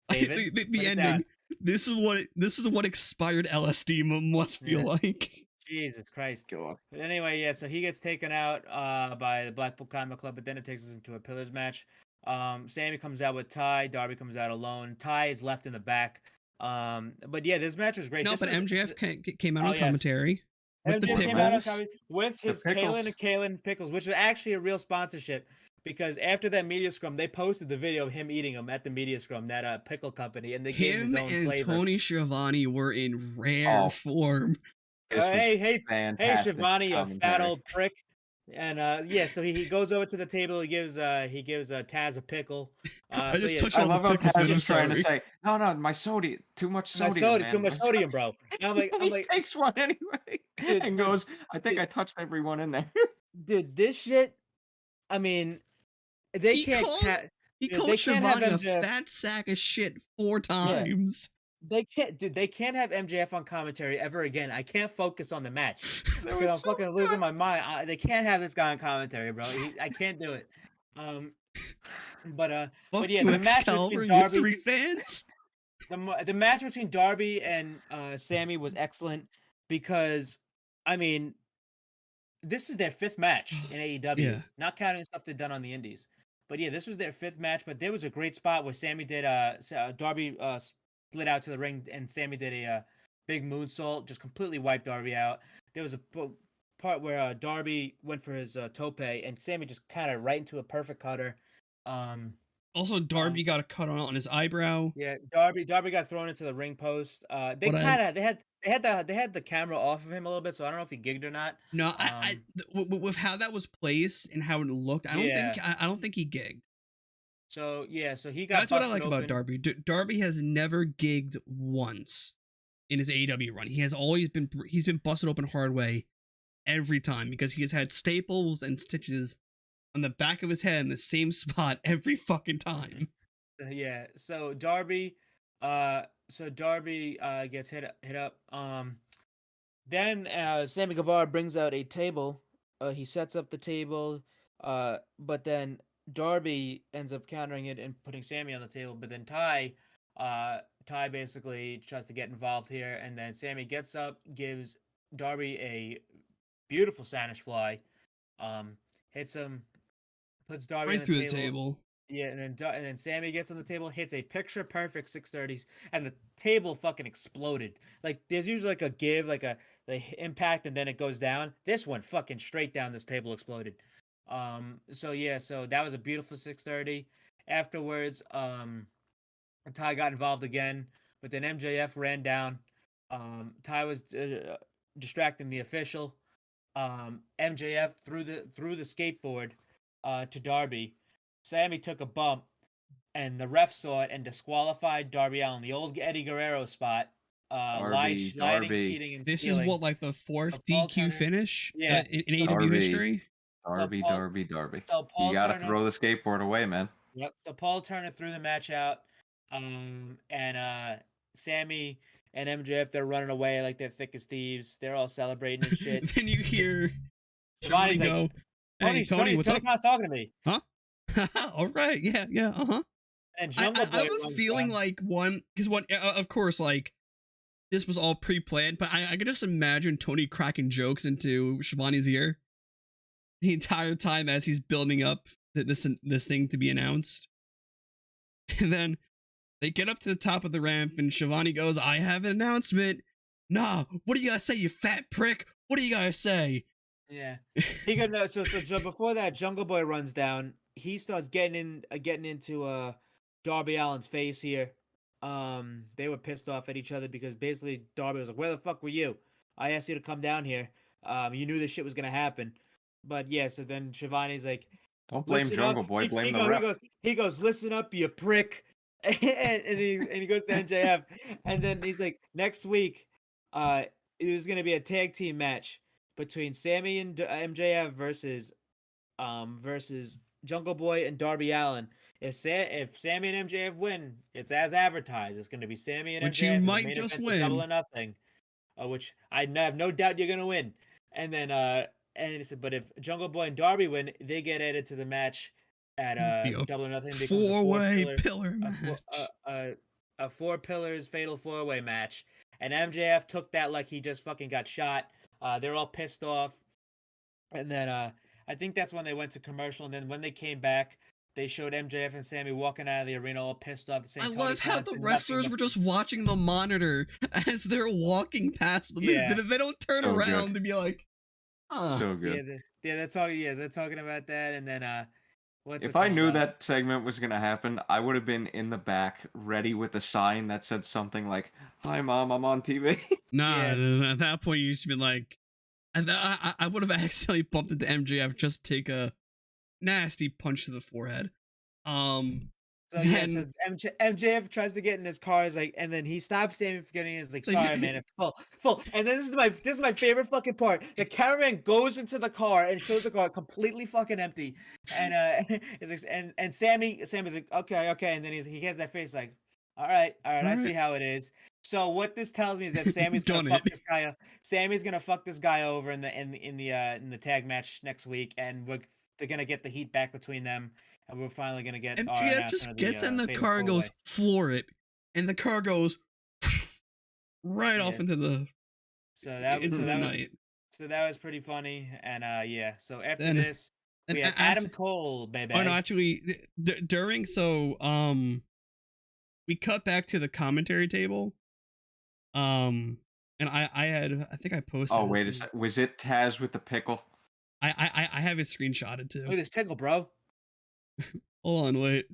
David, the ending. Down. This is what expired LSD must feel like. Jesus Christ. But anyway, so he gets taken out by the Blackpool Combat Club, but then it takes us into a Pillars match. Sammy comes out with Ty. Darby comes out alone. Ty is left in the back. But yeah, this match was great. No, but MJF came out on commentary. With MJF came out on commentary with his Kalen Pickles, which is actually a real sponsorship. Because after that media scrum, they posted the video of him eating them at the media scrum, that pickle company, and they gave his own flavor. Him and Tony Schiavone were in rare form. Hey, Schiavone, you fat old prick. And so he goes over to the table. He gives Taz a pickle. I love how Taz was trying to say, no, my sodium, too much sodium. Too much sodium, bro. And I'm like, takes one anyway, and goes, I think I touched everyone in there. dude, this shit. I mean, they He can't. called, he dude, called they can't have Shivani a MJF. fat sack of shit 4 times. They can't, dude. They can't have MJF on commentary ever again. I can't focus on the match because I'm fucking losing my mind. They can't have this guy on commentary, bro. I can't do it. But yeah, the match between Darby, 3 fans. the match between Darby and Sammy was excellent because, I mean, this is their 5th match in AEW, not counting stuff they've done on the Indies. But yeah, this was their 5th match. But there was a great spot where Sammy did Darby slid out to the ring and Sammy did a big moonsault, just completely wiped Darby out. There was a part where Darby went for his tope and Sammy just kind of right into a perfect cutter. Also, Darby got a cut on his eyebrow. Yeah, Darby got thrown into the ring post. They had the camera off of him a little bit, so I don't know if he gigged or not. No, with how that was placed and how it looked, I don't think he gigged. So yeah, so he got. That's what I like about Darby. Darby has never gigged once in his AEW run. He has always been busted open hard way every time because he has had staples and stitches on the back of his head in the same spot every fucking time. Yeah. So Darby gets hit up. Then Sammy Guevara brings out a table. He sets up the table. But then Darby ends up countering it and putting Sammy on the table. But then Ty basically tries to get involved here, and then Sammy gets up, gives Darby a beautiful Spanish fly, hits him, puts Darby right on through the table. Yeah, and then Sammy gets on the table, hits a picture perfect 630s, and the table fucking exploded. Like there's usually like a give, like the impact, and then it goes down. This one fucking straight down. This table exploded. So that was a beautiful 630. Afterwards, Ty got involved again, but then MJF ran down. Ty was distracting the official. MJF threw the skateboard to Darby. Sammy took a bump, and the ref saw it and disqualified Darby Allin, the old Eddie Guerrero spot. Darby. Cheating, and this stealing. is what, like the 4th DQ finish in AEW Darby. history? Darby. So you gotta throw the skateboard away, man. Yep. So Paul Turner threw the match out. And Sammy and MJF, they're running away like they're thick as thieves. They're all celebrating and shit. Then you hear Shivani go, "Hey, Tony, what's up?" Tony Khan's talking to me. Huh? All right, yeah, And I have a feeling like of course, like this was all pre-planned, but I can just imagine Tony cracking jokes into Shivani's ear the entire time as he's building up this thing to be announced. And then they get up to the top of the ramp, and Shivani goes, "I have an announcement." "Nah, what do you gotta say, you fat prick? What do you gotta say?" Yeah, he got no. So before that, Jungle Boy runs down. He starts getting into Darby Allin's face here. They were pissed off at each other because basically Darby was like, "Where the fuck were you? I asked you to come down here. You knew this shit was gonna happen." But yeah, so then Shivani's like, "Don't blame Jungle Boy, blame the ref." He goes, "Listen up, you prick," and he goes to MJF, and then he's like, "Next week, there's gonna be a tag team match between Sammy and MJF versus Jungle Boy and Darby Allin. If Sammy and MJF win, it's as advertised. It's going to be Sammy and which MJF. You might just win. Double or nothing. Which I have no doubt you're going to win." And then and he said, but if Jungle Boy and Darby win, they get added to the match at Double or Nothing. 4-way pillar match. A 4 pillars fatal 4-way match. And MJF took that like he just fucking got shot. They're all pissed off. And then I think that's when they went to commercial. And then when they came back, they showed MJF and Sammy walking out of the arena all pissed off. I love how the wrestlers were just watching the monitor as they're walking past them. Yeah. They don't turn around to be like, "Oh, so good." Yeah, they're talking about that. And then if I knew that segment was gonna happen, I would have been in the back, ready with a sign that said something like, "Hi, Mom, I'm on TV." Nah, at that point you used to be like, I would have accidentally bumped into MJF just to take a nasty punch to the forehead. So So yeah, so MJF tries to get in his car, is like, and then he stops Sammy from getting in. He's like, sorry, man, it's full. And then this is my favorite fucking part. The cameraman goes into the car and shows the car completely fucking empty. And and Sammy's like, okay, and then he has that face like, all right, I see how it is. So what this tells me is that Sammy's gonna fuck this guy up. Sammy's gonna fuck this guy over in the tag match next week, and they're gonna get the heat back between them. And we're finally gonna get. MJF just gets in the car and goes, floor it, and the car goes right off into the. So that was pretty funny, and yeah. So after this, we have Adam Cole, baby. Oh no, actually, during we cut back to the commentary table, and I think I posted. Oh wait, was it Taz with the pickle? I have it screenshotted too. Look at this pickle, bro. Hold on, wait.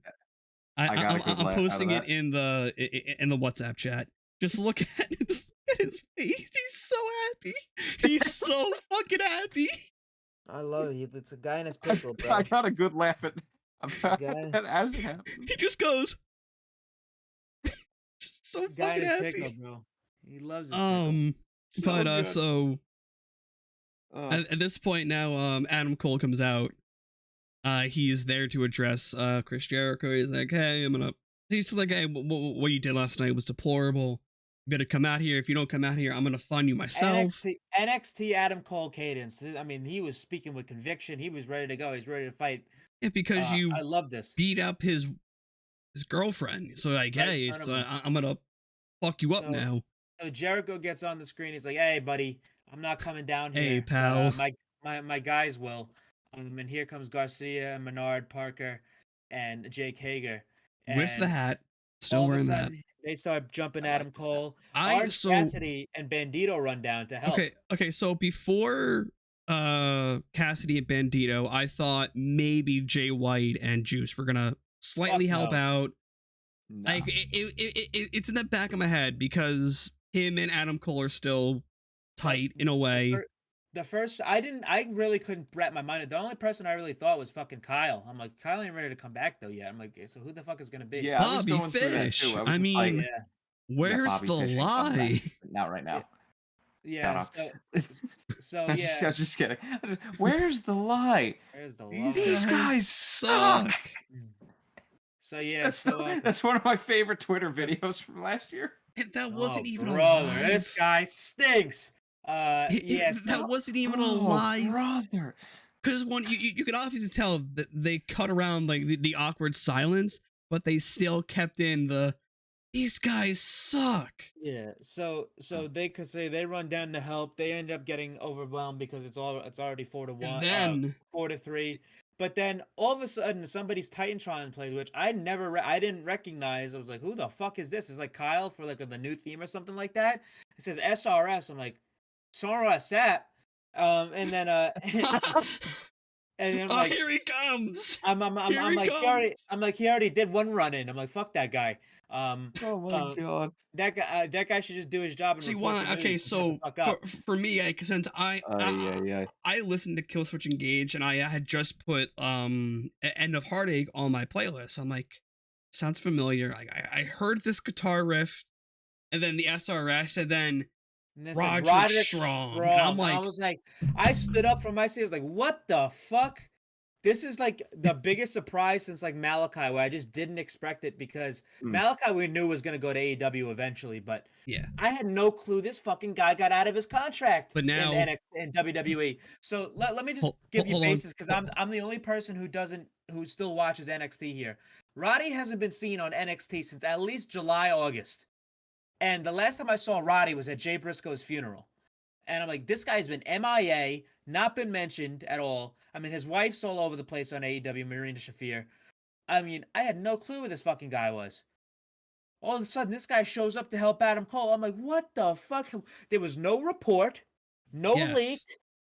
I'm posting it in the WhatsApp chat. Just look at his face. He's so happy. He's so fucking happy. I love it. It's a guy in his pickle, bro. I got a good laugh at as it happened. He just goes. Just so fucking happy. Pickle, bro. He loves his pickle. But so at this point now, Adam Cole comes out. He's there to address Chris Jericho. He's like, hey, he's just like, hey, what you did last night was deplorable. You better come out here. If you don't come out here, I'm gonna fund you myself. NXT Adam Cole cadence. I mean, he was speaking with conviction. He was ready to go. He's ready to fight. Yeah, because I love this. Beat up his girlfriend. So like, hey, it's I'm gonna fuck you up now. So Jericho gets on the screen. He's like, hey, buddy, I'm not coming down here. Hey, pal. My guys will. And here comes Garcia, Menard, Parker, and Jake Hager. And with the hat. Still wearing that. They start jumping Adam Cole. Cassidy and Bandito run down to help. Okay. So before Cassidy and Bandito, I thought maybe Jay White and Juice were gonna slightly help out. No. Like it's in the back of my head because him and Adam Cole are still tight in a way. I really couldn't wrap my mind. The only person I really thought was fucking Kyle. I'm like, Kyle ain't ready to come back though yet. I'm like, so who the fuck is gonna be? Yeah, Bobby Fish. I mean, where's the lie? Not right now. Yeah. So I'm just kidding. Where's the lie? These guys suck. So yeah, that's one of my favorite Twitter videos from last year. And that wasn't even a lie. lie. This guy stinks. That wasn't even a lie, brother. Because you could obviously tell that they cut around like the awkward silence, but they still kept in these guys suck. Yeah. So they could say they run down to help. They end up getting overwhelmed because it's already 4-1, then 4-3. But then all of a sudden somebody's Titantron plays, which I didn't recognize. I was like, who the fuck is this? It's like Kyle for like the new theme or something like that. It says SRS. I'm like, Sorosat. And then and then like, here he comes. I'm like, he already did one run in. I'm like, fuck that guy. Oh my god. That guy should just do his job. And see why? Okay, so for me, since I listened to Killswitch Engage and I had just put End of Heartache on my playlist. I'm like, sounds familiar. I heard this guitar riff, and then the SRS, and then Roderick Strong. And I'm like, I was like, I stood up from my seat. I was like, what the fuck? This is like the biggest surprise since like Malachi, where I just didn't expect it because Malachi we knew was going to go to AEW eventually, but yeah, I had no clue this fucking guy got out of his contract. But now in WWE. So let me just give you basis because I'm the only person who still watches NXT here. Roddy hasn't been seen on NXT since at least July, August. And the last time I saw Roddy was at Jay Briscoe's funeral. And I'm like, this guy's been MIA, not been mentioned at all. I mean, his wife's all over the place on AEW, Marina Shafir. I mean, I had no clue who this fucking guy was. All of a sudden, this guy shows up to help Adam Cole. I'm like, what the fuck? There was no report, no leak,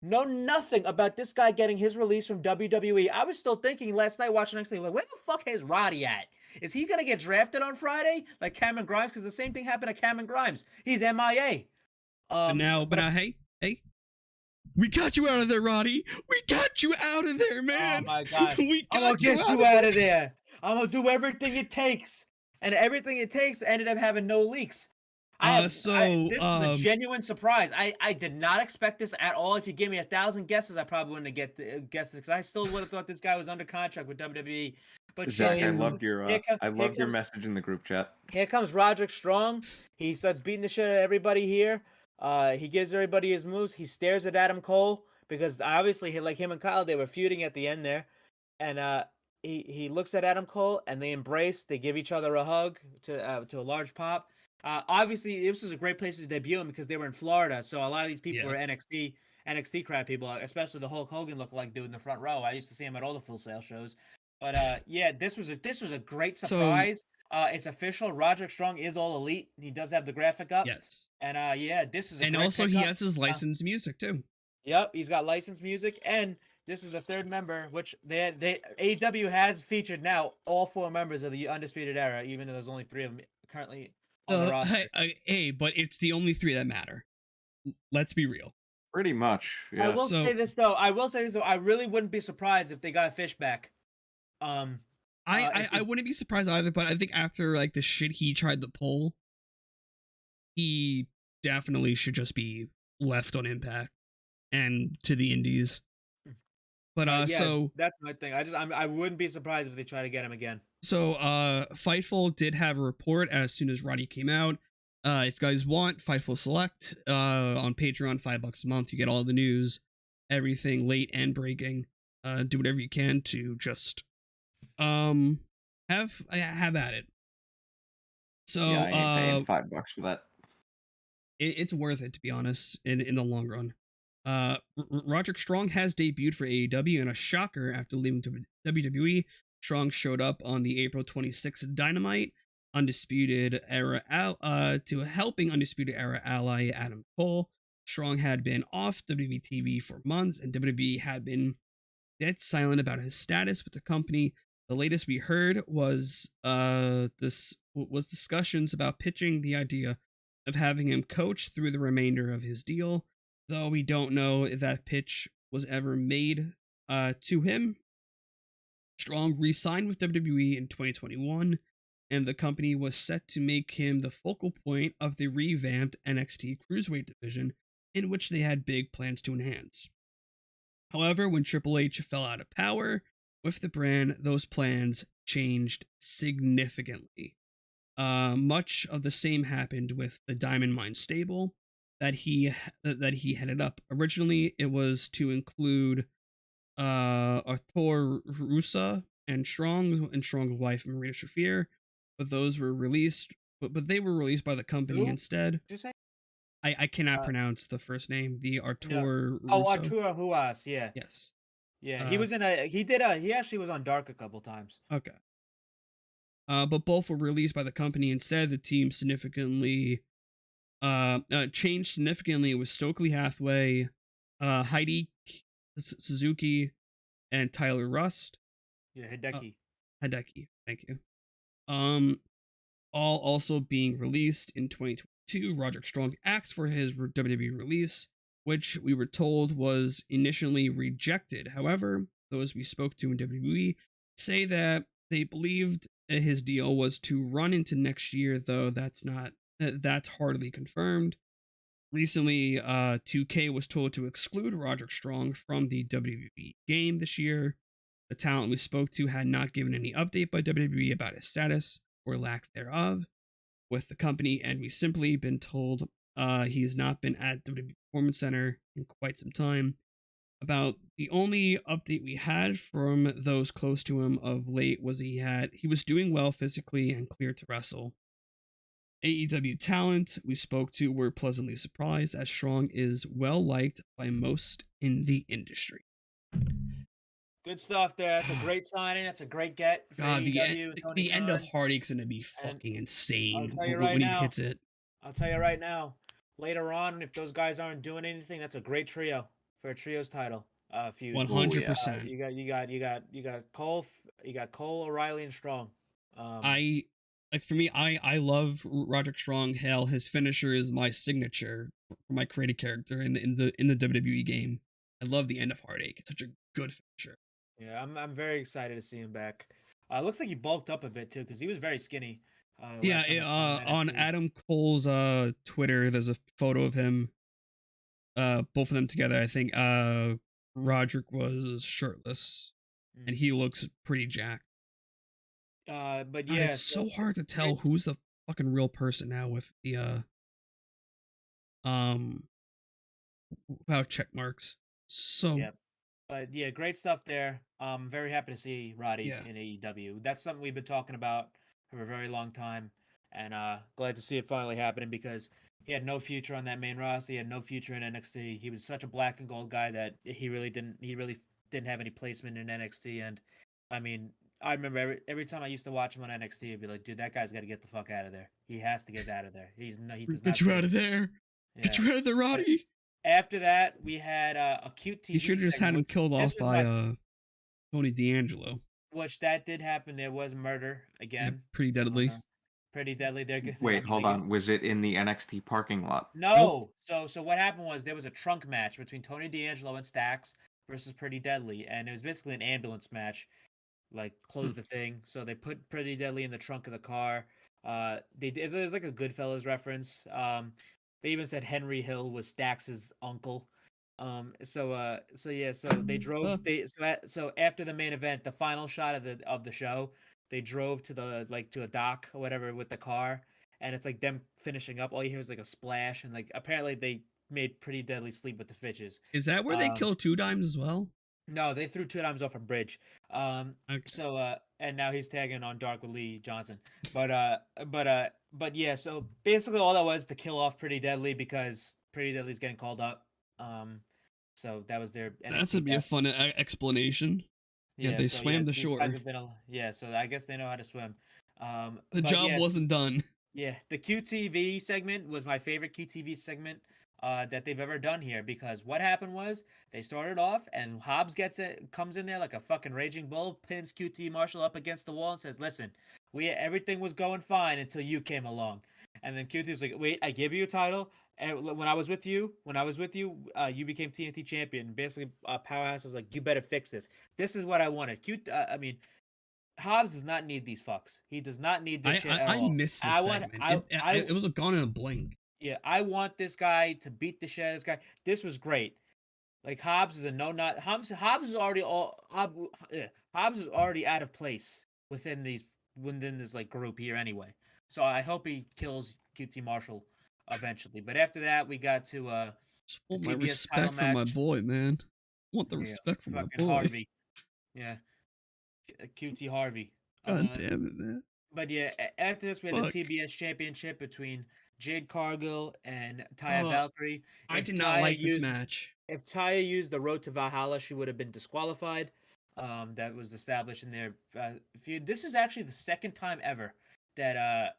no nothing about this guy getting his release from WWE. I was still thinking last night watching NXT, like, where the fuck is Roddy at? Is he going to get drafted on Friday like Cameron Grimes? Because the same thing happened to Cameron Grimes. He's MIA. But now, hey, we got you out of there, Roddy. We got you out of there, man. Oh my god, we got you out of there. I'm gonna do everything it takes, and everything it takes ended up having no leaks. This was a genuine surprise. I did not expect this at all. If you gave me 1,000 guesses, I probably wouldn't have guessed this because I still would have thought this guy was under contract with WWE. But Zach, I loved your message in the group chat. Here comes Roderick Strong. He starts beating the shit out of everybody here. He gives everybody his moves. He stares at Adam Cole because obviously, like him and Kyle, they were feuding at the end there, and he looks at Adam Cole and they embrace. They give each other a hug to a large pop. Obviously, this was a great place to debut him because they were in Florida, so a lot of these people were NXT crowd people, especially the Hulk Hogan lookalike dude in the front row. I used to see him at all the Full Sail shows. But this was a great surprise. It's official. Roderick Strong is All Elite. He does have the graphic up. Yes. And this is a and great also pickup. He has his licensed music too. Yep, he's got licensed music, and this is the third member, which AEW has featured now all 4 members of the Undisputed Era, even though there's only 3 of them currently on the roster. Hey, but it's the only 3 that matter. Let's be real. Pretty much. Yeah. I will say this though. I really wouldn't be surprised if they got a fish back. I wouldn't be surprised either, but I think after like the shit he tried to pull, he definitely should just be left on Impact and to the Indies. But so that's my thing. I wouldn't be surprised if they try to get him again. So Fightful did have a report as soon as Roddy came out. If you guys want Fightful Select on Patreon, $5 a month, you get all the news, everything late and breaking. Do whatever you can to just have at it. So I ain't paying $5 for that. It's worth it, to be honest, in the long run. Roderick Strong has debuted for AEW, and a shocker after leaving WWE. Strong showed up on the April 26th Dynamite, Undisputed Era to helping Undisputed Era ally Adam Cole. Strong had been off WWE TV for months, and WWE had been dead silent about his status with the company. The latest we heard was discussions about pitching the idea of having him coach through the remainder of his deal, though we don't know if that pitch was ever made to him. Strong re-signed with WWE in 2021, and the company was set to make him the focal point of the revamped NXT Cruiserweight division, in which they had big plans to enhance. However, when Triple H fell out of power with the brand, those plans changed significantly. Much of the same happened with the Diamond Mine stable that he headed up. Originally, it was to include Arthur Rusa and Strong's wife Marina Shafir, but those were released. But they were released by the company instead. I cannot pronounce the first name. The Artur. No. Oh, Arturo Huas. Yeah. Yes. Yeah, he was in he actually was on Dark a couple times. Okay. But both were released by the company instead. The team significantly changed significantly with Stokely Hathaway, Heidi Suzuki, and Tyler Rust. Yeah, Hideki. Hideki, thank you. All also being released in 2022. Roderick Strong asked for his WWE release, which we were told was initially rejected. However, those we spoke to in WWE say that they believed his deal was to run into next year, though that's hardly confirmed. Recently, 2K was told to exclude Roderick Strong from the WWE game this year. The talent we spoke to had not given any update by WWE about his status or lack thereof with the company, and we simply been told he's not been at WWE Performance Center in quite some time. About the only update we had from those close to him of late was he was doing well physically and clear to wrestle. AEW talent we spoke to were pleasantly surprised, as Strong is well liked by most in the industry. Good stuff there. That's a great signing. That's a great get. For God, AEW, the end of Heartache's gonna be fucking insane when he hits it. I'll tell you right now. Later on, if those guys aren't doing anything, that's a great trio for a trios title feud. 100%. You got Cole, O'Reilly, and Strong. For me, I love Roderick Strong. Hell, his finisher is my signature for my created character in the WWE game. I love the end of Heartache. It's such a good finisher. Yeah, I'm very excited to see him back. Looks like he bulked up a bit too, because he was very skinny. On Adam Cole's Twitter, there's a photo of him, both of them together. I think Roderick was shirtless, and he looks pretty jacked. But God, yeah, it's so hard to tell who's the fucking real person now with the without check marks. So yeah. But yeah, great stuff there. Very happy to see Roddy in AEW. That's something we've been talking about for a very long time, and glad to see it finally happening because he had no future on that main roster. He had no future in NXT. He was such a black and gold guy that he really didn't have any placement in NXT. And I mean, I remember every time I used to watch him on NXT, I'd be like, dude, that guy's got to get the fuck out of there. He has to get out of there. He does not. Get you out of there. Yeah. Get you out of there, Roddy. After that, we had a cute TV. You should have just had him killed off by Tony D'Angelo. Which that did happen. There was murder again. Yeah, pretty deadly. Pretty deadly. Wait, hold on. Was it in the NXT parking lot? No. Nope. So what happened was there was a trunk match between Tony D'Angelo and Stax versus Pretty Deadly, and it was basically an ambulance match. Like close the thing. So they put Pretty Deadly in the trunk of the car. It was like a Goodfellas reference. They even said Henry Hill was Stax's uncle. So they drove. So after the main event, the final shot of the show, they drove to to a dock or whatever with the car, and it's like them finishing up. All you hear is like a splash, and like apparently they made Pretty Deadly sleep with the fishes. Is that where they killed Two Dimes as well? No, they threw Two Dimes off a bridge. Okay. So and now he's tagging on Dark with Lee Johnson. But yeah, so basically all that was to kill off Pretty Deadly because Pretty Deadly's getting called up. So that was their That's gonna be a fun explanation. Yeah, they swam the shore. So I guess they know how to swim. The job wasn't done. Yeah, the QTV segment was my favorite QTV segment that they've ever done here because what happened was they started off and Hobbs comes in there like a fucking raging bull, pins QT Marshall up against the wall and says, "Listen, everything was going fine until you came along." And then QT's like, "Wait, I gave you a title, and when I was with you, you became TNT champion." And basically, Powerhouse was like, "You better fix this. This is what I wanted." Hobbs does not need these fucks. He does not need this shit at all. I missed this segment. It was gone in a blink. Yeah, I want this guy to beat the shit out of this guy. This was great. Like Hobbs is Hobbs is already Hobbs is already out of place within this like group here anyway. So I hope he kills QT Marshall eventually. But after that, we got to I want my respect for my boy, man. I want the respect for my boy. Harvey. Yeah, QT Harvey. God damn it, man. But yeah, after this, we had the TBS Championship between Jade Cargill and Taya Valkyrie. I did not like this match. If Taya used the Road to Valhalla, she would have been disqualified. That was established in their feud. This is actually the second time ever that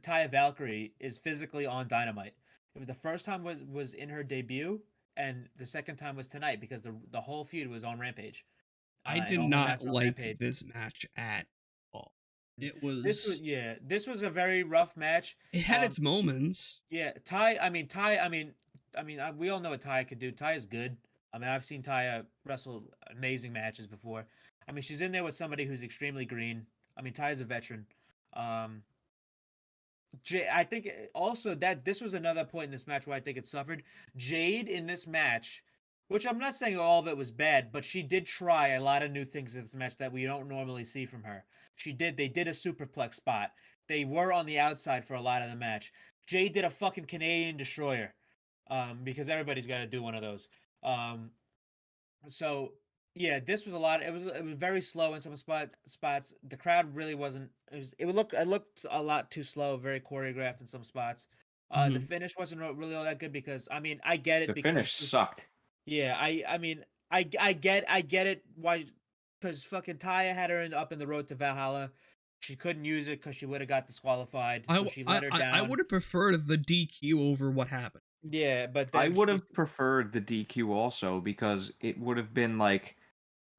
Taya Valkyrie is physically on Dynamite. The first time was in her debut, and the second time was tonight because the whole feud was on Rampage. I did not like this match at all. It was this was a very rough match. It had its moments. Yeah, we all know what Taya could do. Taya's good. I mean, I've seen Taya wrestle amazing matches before. I mean, she's in there with somebody who's extremely green. I mean, Taya's a veteran. I think also that this was another point in this match where I think it suffered. Jade in this match, which I'm not saying all of it was bad, but she did try a lot of new things in this match that we don't normally see from her. They did a superplex spot. They were on the outside for a lot of the match. Jade did a fucking Canadian Destroyer, because everybody's got to do one of those. So yeah, this was a lot. It was very slow in some spots. The crowd really wasn't. It looked a lot too slow, very choreographed in some spots. The finish wasn't really all that good because I mean I get it. The finish sucked. Yeah, I mean I get it. Why? Because fucking Taya had her up in the Road to Valhalla. She couldn't use it because she would have got disqualified. So she let her down. I would have preferred the DQ over what happened. Yeah, but I would have preferred the DQ also because it would have been like,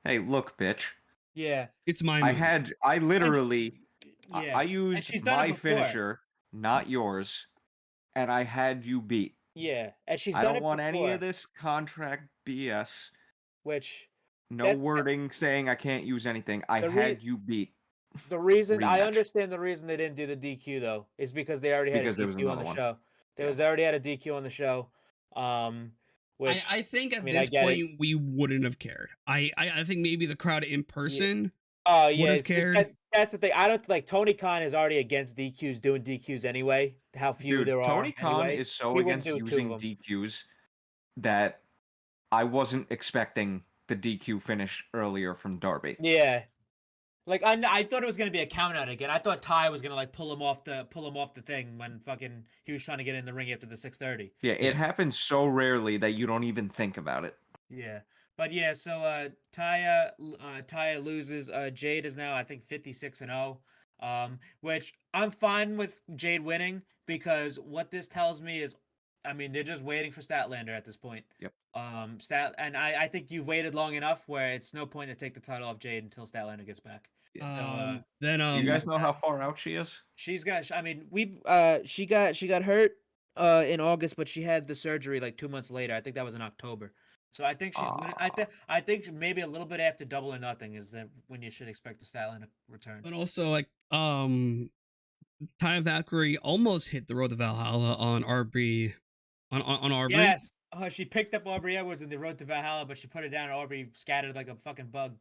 hey, look, bitch. Yeah. It's my move. I used my finisher, not yours, and I had you beat. Yeah. And I don't want any of this contract BS. Which no wording saying I can't use anything. I had you beat. The reason I rematch. understand the reason they didn't do the DQ though is because they already had Because a there was DQ on another the one. show. Yeah. They already had a DQ on the show. Which I think at I this get it. point we wouldn't have cared. I think maybe the crowd in person Oh would yeah, have cared. that's the thing. I don't like Tony Khan is already against DQs doing DQs anyway. How few Dude, there Tony are Khan anyway. is so He wouldn't against do two of using them. DQs that I wasn't expecting the DQ finish earlier from Darby. Yeah. Like I thought it was gonna be a count out again. I thought Ty was gonna like pull him off the thing when fucking he was trying to get in the ring after the 6:30. Yeah, it happens so rarely that you don't even think about it. Yeah. But yeah, so Taya loses. Jade is now I think 56-0. Which I'm fine with Jade winning because what this tells me is I mean, they're just waiting for Statlander at this point. Yep. I think you've waited long enough where it's no point to take the title off Jade until Statlander gets back. Then Do you guys know how far out she is? She's got. I mean, she got hurt in August, but she had the surgery like 2 months later. I think that was in October. So I think she's. I think maybe a little bit after Double or Nothing is when you should expect the Statlander return. But also like Taya Valkyrie almost hit the road to Valhalla on Aubrey on Aubrey. Yes. She picked up Aubrey Edwards in the road to Valhalla, but she put it down. And Aubrey scattered like a fucking bug.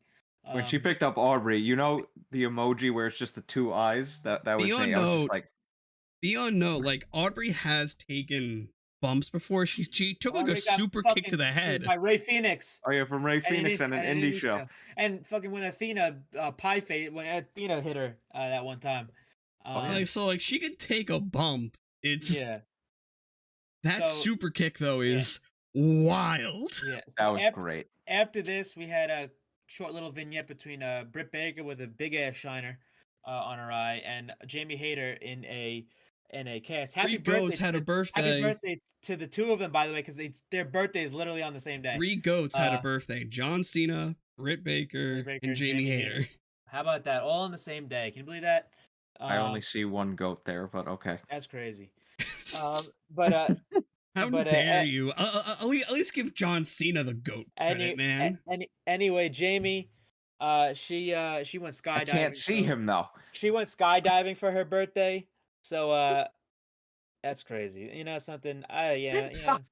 When she picked up Aubrey, you know the emoji where it's just the two eyes? That was me. I was just like, beyond note, like Aubrey has taken bumps before. She took like Aubrey a got super fucking kick to the head. by Ray Phoenix. oh yeah, from Ray Phoenix and an indie show. And fucking when Athena pie face when Athena hit her that one time. Like so, like she could take a bump. It's Yeah. that super kick though is wild. Yeah, that was great. After this, we had a short little vignette between Britt Baker with a big ass shiner on her eye and Jamie Hayter in a cast. Happy birthday! Had a birthday. Happy birthday to the two of them, by the way, because their birthday is literally on the same day. Three goats had a birthday: John Cena, Britt Baker, and Jamie Hayter. How about that? All on the same day. Can you believe that? I only see one goat there, but okay. That's crazy. How dare you? At least give John Cena the goat credit, man. Anyway, Jamie, she went skydiving. I can't see him though. She went skydiving for her birthday, so that's crazy. You know something? Yeah. Trying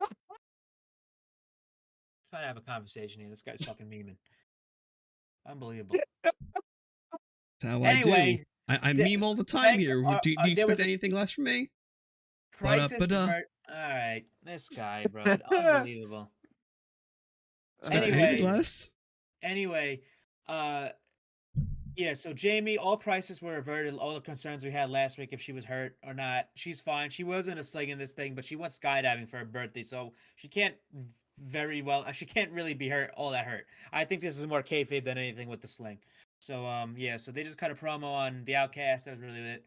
to have a conversation here. This guy's fucking memeing. Unbelievable. That's how I do. I meme all the time here. Do you expect anything less from me? Crisis. All right, this guy, bro, unbelievable. Anyway, yeah. So Jamie, all crisis were averted. All the concerns we had last week, if she was hurt or not, she's fine. She wasn't a sling in this thing, but she went skydiving for her birthday, so she can't She can't really be hurt. All that hurt. I think this is more kayfabe than anything with the sling. So yeah. So they just cut a promo on the Outcast. That was really it.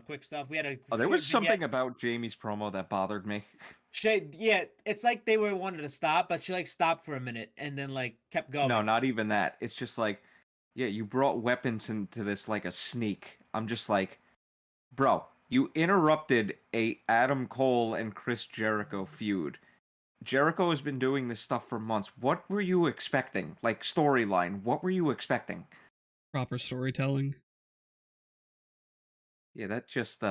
Quick stuff. We had a. There was something about Jamie's promo that bothered me. Yeah, it's like they wanted to stop, but she like stopped for a minute and then like kept going. No, not even that. It's just like, yeah, you brought weapons into this like a sneak. I'm just like, bro, you interrupted a Adam Cole and Chris Jericho feud. Jericho has been doing this stuff for months. What were you expecting? Like storyline, what were you expecting? Proper storytelling. Yeah, that just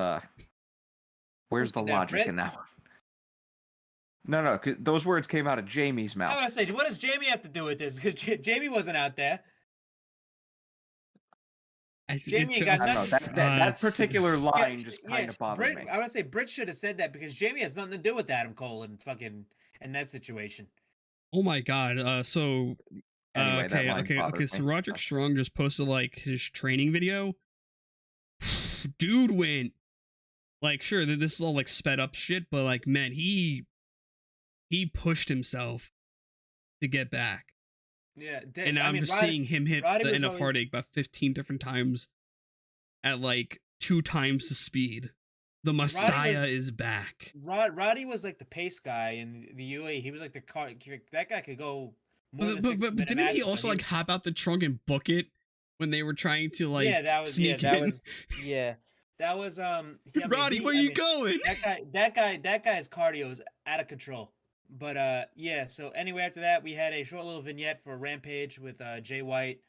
where's the logic in that one? No, cause those words came out of Jamie's mouth. I was gonna say, what does Jamie have to do with this? Because Jamie wasn't out there. Jamie got nothing. That particular line just kind of bothered me. I would say Britt should have said that because Jamie has nothing to do with Adam Cole and fucking in that situation. Oh my god. So anyway, okay. So Roderick Strong just posted like his training video. Dude went like, sure, this is all like sped up shit, but like, man, he pushed himself to get back. Yeah, and I'm just seeing him hit the end of Heartache about 15 different times at like 2 times the speed. The Messiah is back. Roddy was like the pace guy in the UAE. He was like the car. That guy could go. But didn't he also like hop out the trunk and book it when they were trying to like sneak in? That was Roddy, where you going? That guy's cardio is out of control. But yeah. So anyway, after that, we had a short little vignette for Rampage with Jay White,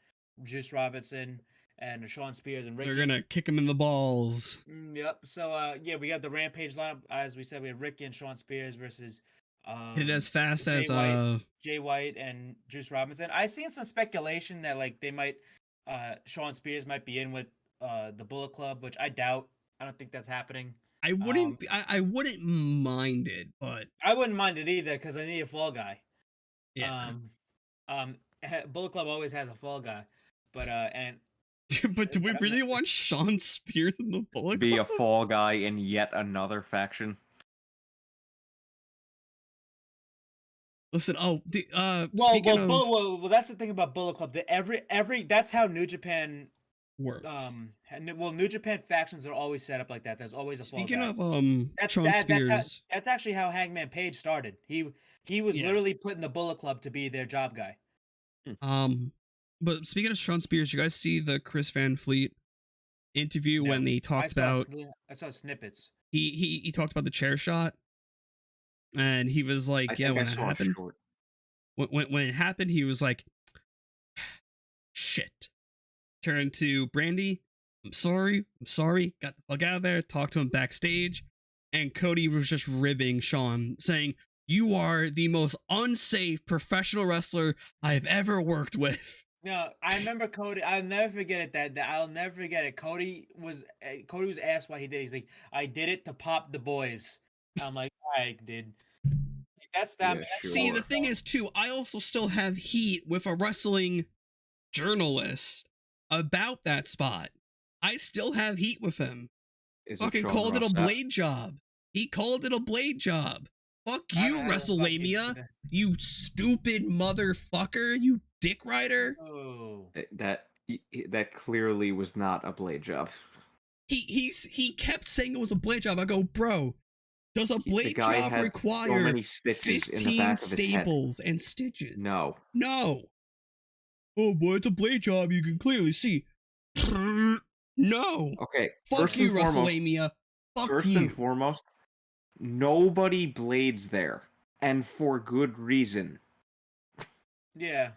Juice Robinson, and Sean Spears and Ricky. They're gonna kick him in the balls. Yep. So yeah, we got the Rampage lineup. As we said, we have Ricky and Sean Spears versus Hit it as fast Jay as Jay White and Juice Robinson. I seen some speculation that like they might Sean Spears might be in with the Bullet Club, which I doubt. I don't think that's happening. I wouldn't I wouldn't mind it, but I wouldn't mind it either because I need a fall guy. yeah. Bullet Club always has a fall guy, but and But do we really want Sean Spears in the Bullet Be a Club? fall guy in yet another faction. Listen, well, that's the thing about Bullet Club. That every that's how New Japan works. New Japan factions are always set up like that. There's always a Speaking fall guy. of Sean Spears, that's actually how Hangman Page started. He was literally put in the Bullet Club to be their job guy. But speaking of Sean Spears, you guys see the Chris Van Fleet interview when he talked about? I saw snippets. He talked about the chair shot, and he was like, when it happened, when it happened, he was like, shit. Turned to Brandy. I'm sorry. Got the fuck out of there. Talked to him backstage, and Cody was just ribbing Sean, saying, "You are the most unsafe professional wrestler I've ever worked with." No, I remember Cody. I'll never forget it. That I'll never forget it. Cody was asked why he did it. He's like, "I did it to pop the boys." I'm like, "All right, dude." That's that. Yeah, sure. See, the thing is, too, I also still have heat with a wrestling journalist about that spot. I still have heat with him. Fucking called it a blade job. He called it a blade job. Fuck you, WrestleMania. You stupid motherfucker. You dick rider. Oh. That clearly was not a blade job. He kept saying it was a blade job. I go, bro, does a blade job require so many stitches 15 in the back of his staples head? And stitches? No. Oh boy, it's a blade job. You can clearly see. No. Okay. Fuck you, WrestleMania. Fuck you. First and foremost, nobody blades there, and for good reason. Yeah.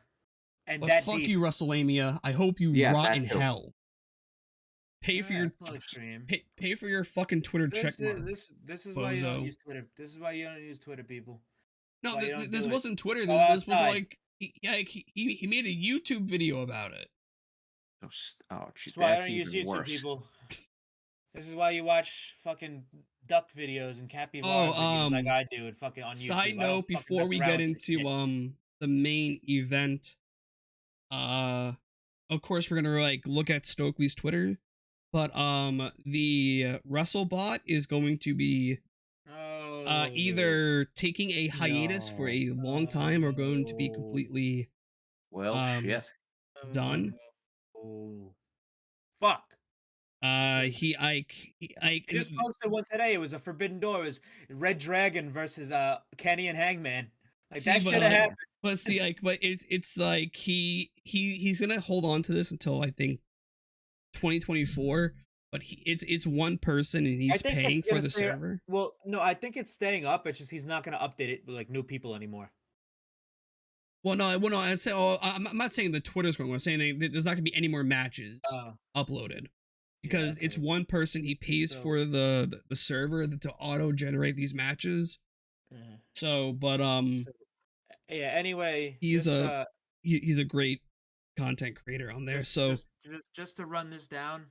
And but that fuck deep. you, WrestleMania. I hope you rot in hell. Pay for your pay for your fucking Twitter checkmark. This is why you don't use Twitter. This is why you don't use Twitter, people. No, this wasn't Twitter. This was like he made a YouTube video about it. Oh, that's why I don't use YouTube, people. This is why you watch fucking duck videos and capybara videos like I do and fucking on YouTube. Side note, before we get into the main event, of course we're gonna like look at Stokely's Twitter, but the WrestleBot is going to be either taking a hiatus for a long time or going to be completely shit done. Oh, fuck. He just posted one today. It was a Forbidden Door. It was Red Dragon versus Kenny and Hangman. Like that should have happened. But see, but it's like he's gonna hold on to this until I think 2024. But it's one person and he's paying for the server. Well, no, I think it's staying up. It's just he's not gonna update it with like new people anymore. Well, no. I say, I'm not saying the Twitter's going. I'm saying there's not gonna be any more matches uploaded because it's one person. He pays for the server to auto generate these matches. So, but yeah. Anyway, he's a great content creator on there. Just to run this down,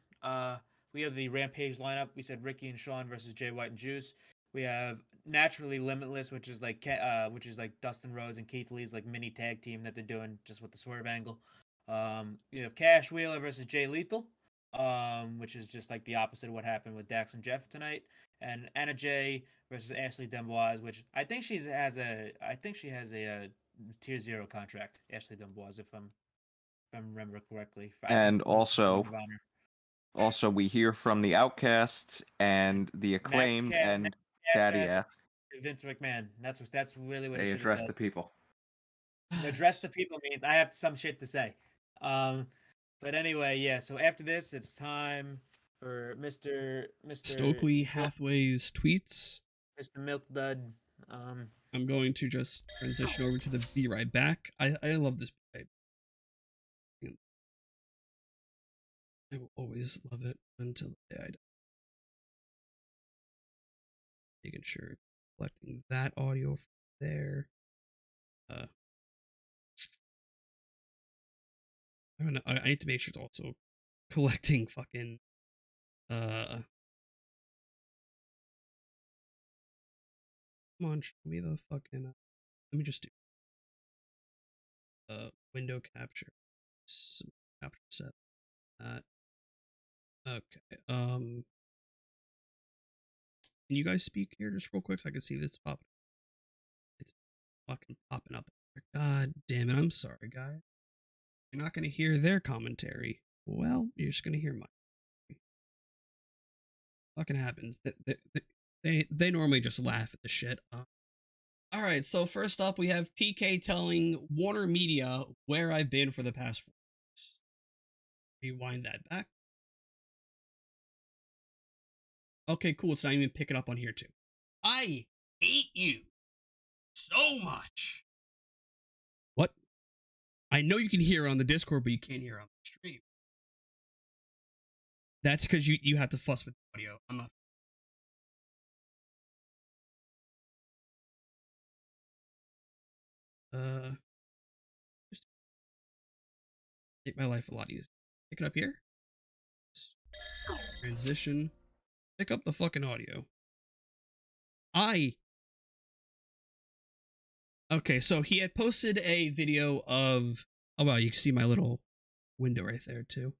we have the Rampage lineup. We said Ricky and Sean versus Jay White and Juice. We have Naturally Limitless, which is like Dustin Rhodes and Keith Lee's like mini tag team that they're doing just with the swerve angle. You have Cash Wheeler versus Jay Lethal, which is just like the opposite of what happened with Dax and Jeff tonight. And Anna Jay versus Ashley D'Amboise, which I think she has a tier 0 contract. Ashley D'Amboise, if I remember correctly. And also we hear from the Outcasts and the Acclaimed and Daddy Ass. Vince McMahon. That's really what they address the people. Address the people means I have some shit to say. But anyway, yeah. So after this, it's time for Mr. Stokely Hathaway's tweets. Mr. Milk Dud. I'm going to just transition over to the Be Right Back. I love this. I will always love it until the day I die. Making sure collecting that audio from there. I need to make sure it's also collecting fucking come on, show me the fucking let me just do window capture capture set that. Okay. Can you guys speak here just real quick so I can see this pop? It's fucking popping up. God damn it! I'm sorry, guys. You're not gonna hear their commentary. Well, you're just gonna hear mine. Fucking happens. They normally just laugh at the shit. All right. So first up, we have TK telling Warner Media where I've been for the past 4 weeks. Rewind that back. Okay, cool. It's not even picking up on here too. I hate you so much. What? I know you can hear it on the Discord, but you can't hear it on the stream. That's because you have to fuss with the audio. I'm not. Just make my life a lot easier. Pick it up here. Transition. Pick up the fucking audio. Okay, so he had posted a video of. Oh wow, you can see my little window right there too.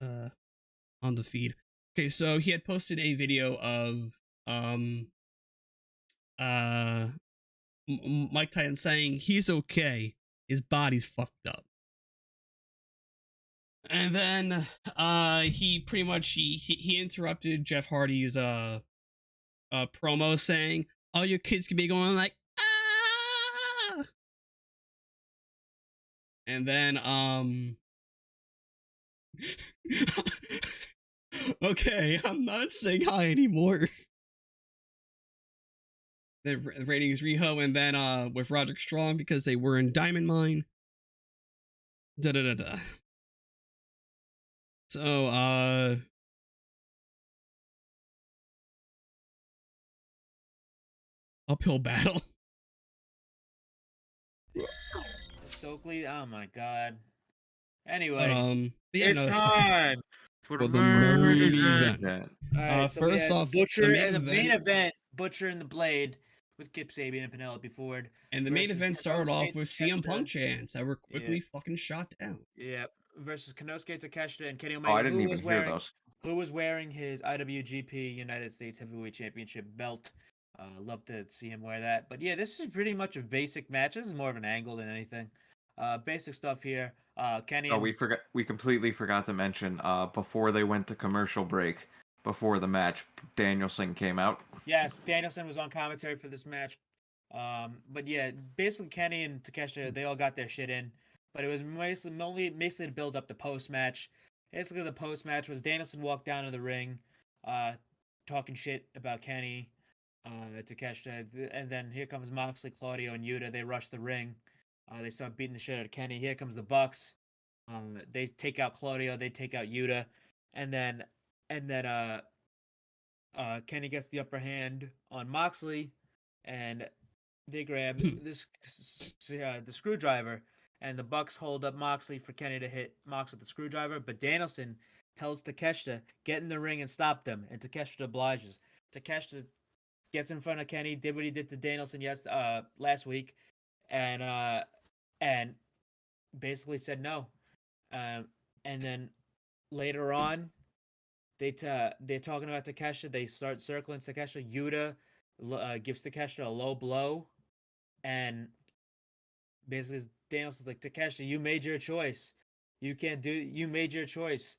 On the feed. Okay, so he had posted a video of Mike Tyson saying he's okay, his body's fucked up. And then he pretty much he interrupted Jeff Hardy's promo saying all your kids can be going like ah, and then okay, I'm not saying hi anymore. The ratings reho, and then with Roderick Strong because they were in Diamond Mine. So uphill battle. Stokely, oh my god. Anyway, but yeah, It's time for the main main event. event. all right, so we First had off, Butcher the main and the main event- event, Butcher and the Blade with Kip Sabian and Penelope Ford. And the main versus event started off Konosuke with CM Takeshita. Punk chants that were quickly fucking shot down. Yeah, versus Konosuke Takeshita and Kenny Omega. Oh, I didn't even hear those. Who was wearing his IWGP United States Heavyweight Championship belt. Love to see him wear that. But yeah, this is pretty much a basic match. This is more of an angle than anything. Basic stuff here. Kenny. Oh, we completely forgot to mention. Before they went to commercial break, before the match, Danielson came out. Yes, Danielson was on commentary for this match. But yeah, basically Kenny and Takeshita, they all got their shit in. But it was mostly to build up the post match. Basically, the post match was Danielson walked down to the ring, talking shit about Kenny, Takeshita, and then here comes Moxley, Claudio, and Yuta. They rush the ring. They start beating the shit out of Kenny. Here comes the Bucks. They take out Claudio. They take out Yuta, and then Kenny gets the upper hand on Moxley, and they grab the screwdriver, and the Bucks hold up Moxley for Kenny to hit Mox with the screwdriver, but Danielson tells Takeshita, get in the ring and stop them, and Takeshita obliges. Takeshita gets in front of Kenny, did what he did to Danielson last week, and basically said no. And then later on, they're talking about Takeshita. They start circling Takeshita. Yuta gives Takeshita a low blow, and basically Danielson's like, Takeshita, you made your choice. You made your choice.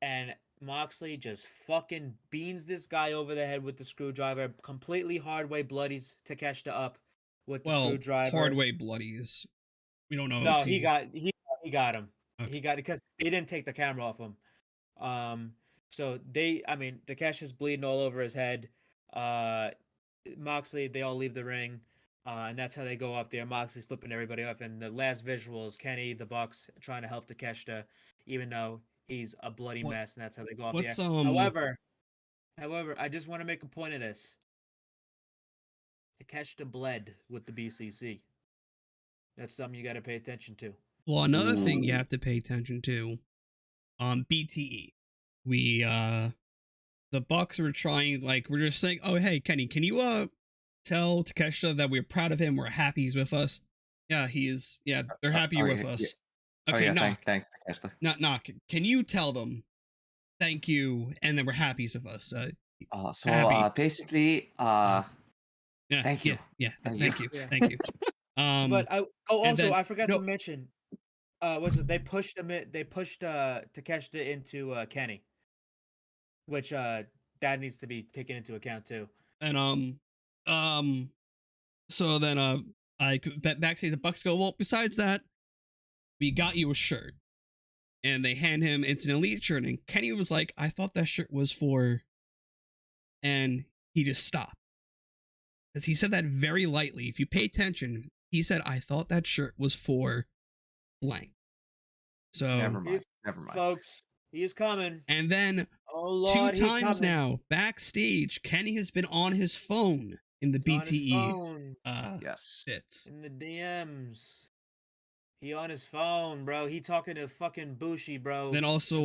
And Moxley just fucking beans this guy over the head with the screwdriver. Completely hard way bloodies Takeshita up with the screwdriver. Hard way bloodies. We don't know. No, he got him. Okay. He got it because he didn't take the camera off him. So Takeshi's bleeding all over his head. Moxley, they all leave the ring. And that's how they go off there. Moxley's flipping everybody off. And the last visual is Kenny, the Bucks, trying to help Takeshita, even though he's a bloody mess, and that's how they go off what's, the air. However, I just want to make a point of this. Takeshita bled with the BCC. That's something you got to pay attention to. Well, another thing you have to pay attention to, BTE. We, the Bucks were trying, like, we're just saying, oh, hey, Kenny, can you, tell Takeshita that we're proud of him, we're happy he's with us? Yeah, he is, yeah, they're happy you're with us. Yeah. Okay, thanks, Takeshita. Knock. Can you tell them, thank you, and then we're happy he's with us? Basically, yeah, thank you. Yeah, thank you. Yeah. Thank you. But I forgot no. to mention, they pushed Takeshita into Kenny, which that needs to be taken into account too. And so then backstage the Bucks go, well, besides that, we got you a shirt, and they hand him it's an Elite shirt, and Kenny was like, I thought that shirt was for, and he just stopped. Because he said that very lightly. If you pay attention, he said, I thought that shirt was for blank. So never mind. Folks, he is coming. And then Lord, 2 times now, backstage, Kenny has been on his phone in the BTE yes. bits. In the DMs. He on his phone, bro. He talking to fucking Bushi, bro. Then also,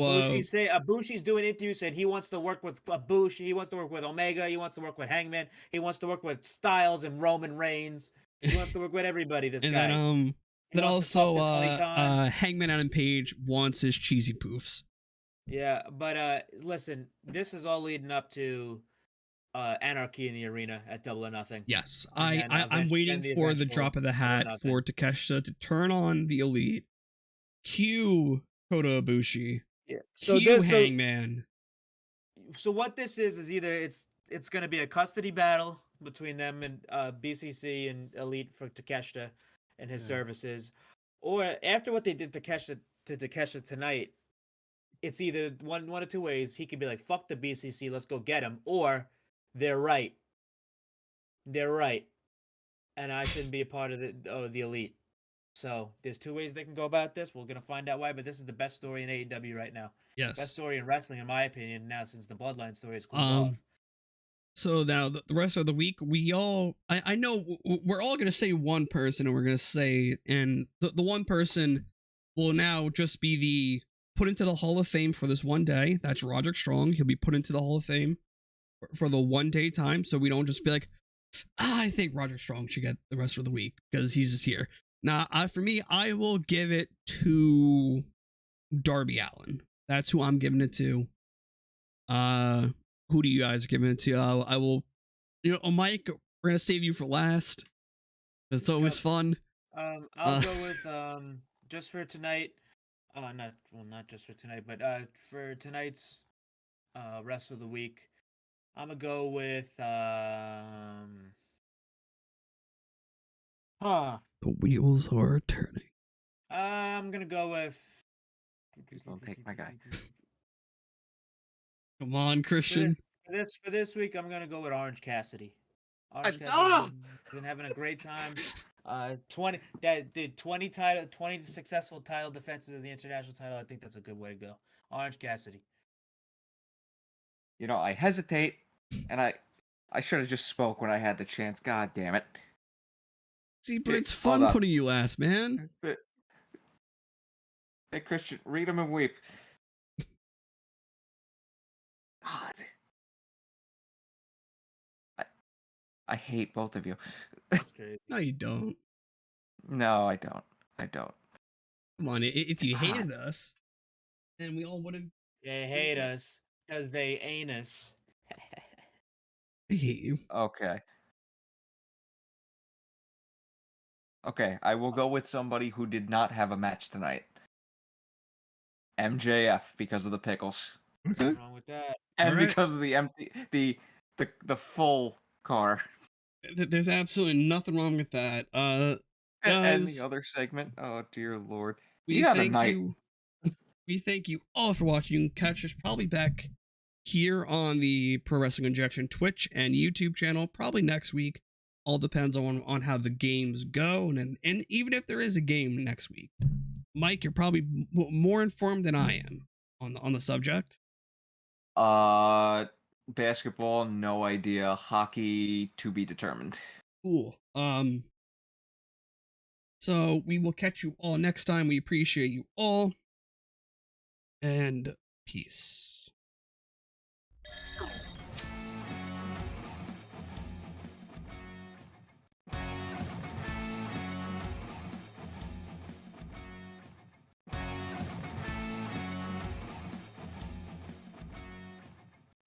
Bushi's doing interviews, saying he wants to work with Bushi. He wants to work with Omega. He wants to work with Hangman. He wants to work with Styles and Roman Reigns. He wants to work with everybody. This and guy. Then also, Hangman Adam Page wants his cheesy poofs. Yeah, but listen, this is all leading up to Anarchy in the Arena at Double or Nothing. Yes, I'm waiting for the drop of the hat for Takeshita to turn on the Elite, cue Kota Ibushi, cue Hangman. So what this is either it's going to be a custody battle between them and BCC and Elite for Takeshita and his services, or after what they did to Takeshita tonight, it's either one of two ways. He could be like, fuck the BCC, let's go get him, or they're right, and I shouldn't be a part of the Elite. So there's 2 ways they can go about this. We're gonna find out why, but this is the best story in AEW right now. Yes, best story in wrestling, in my opinion. Now, since the Bloodline story is cooled off. So now the rest of the week, I know we're all gonna say one person, and we're gonna say, and the one person will now just be put into the Hall of Fame for this one day. That's Roderick Strong. He'll be put into the Hall of Fame for the 1 day time, so we don't just be like, I think Roderick Strong should get the rest of the week because he's just here. Now, for me, I will give it to Darby Allin. That's who I'm giving it to. Who do you guys give it to? I will, Mike, we're gonna save you for last. It's always fun. I'll go with just for tonight. Not just for tonight, but for tonight's rest of the week, I'm gonna go with The wheels are turning. I'm gonna go with. Please don't take my guy. Come on, Christian. For this week, I'm gonna go with Orange Cassidy. Orange Cassidy's been having a great time. 20 successful title defenses of the international title. I think that's a good way to go. Orange Cassidy. I hesitate, and I should have just spoke when I had the chance. God damn it. See, but it's fun putting you last, man. Hey, Christian, read them and weep. God. I hate both of you. That's crazy. No, you don't. No, I don't. Come on, if you hated us, then we all wouldn't. They hate us because they ain't us. I hate you. Okay, I will go with somebody who did not have a match tonight. MJF, because of the pickles. Okay. What's wrong with that? And because of the empty, the full car. There's absolutely nothing wrong with that. And the other segment. Oh dear Lord. We thank you all for watching. You can catch us probably back here on the Pro Wrestling Injection Twitch and YouTube channel probably next week. All depends on how the games go, and even if there is a game next week, Mike, you're probably more informed than I am on the subject? Basketball, no idea. Hockey, to be determined. Cool. So we will catch you all next time. We appreciate you all. And peace.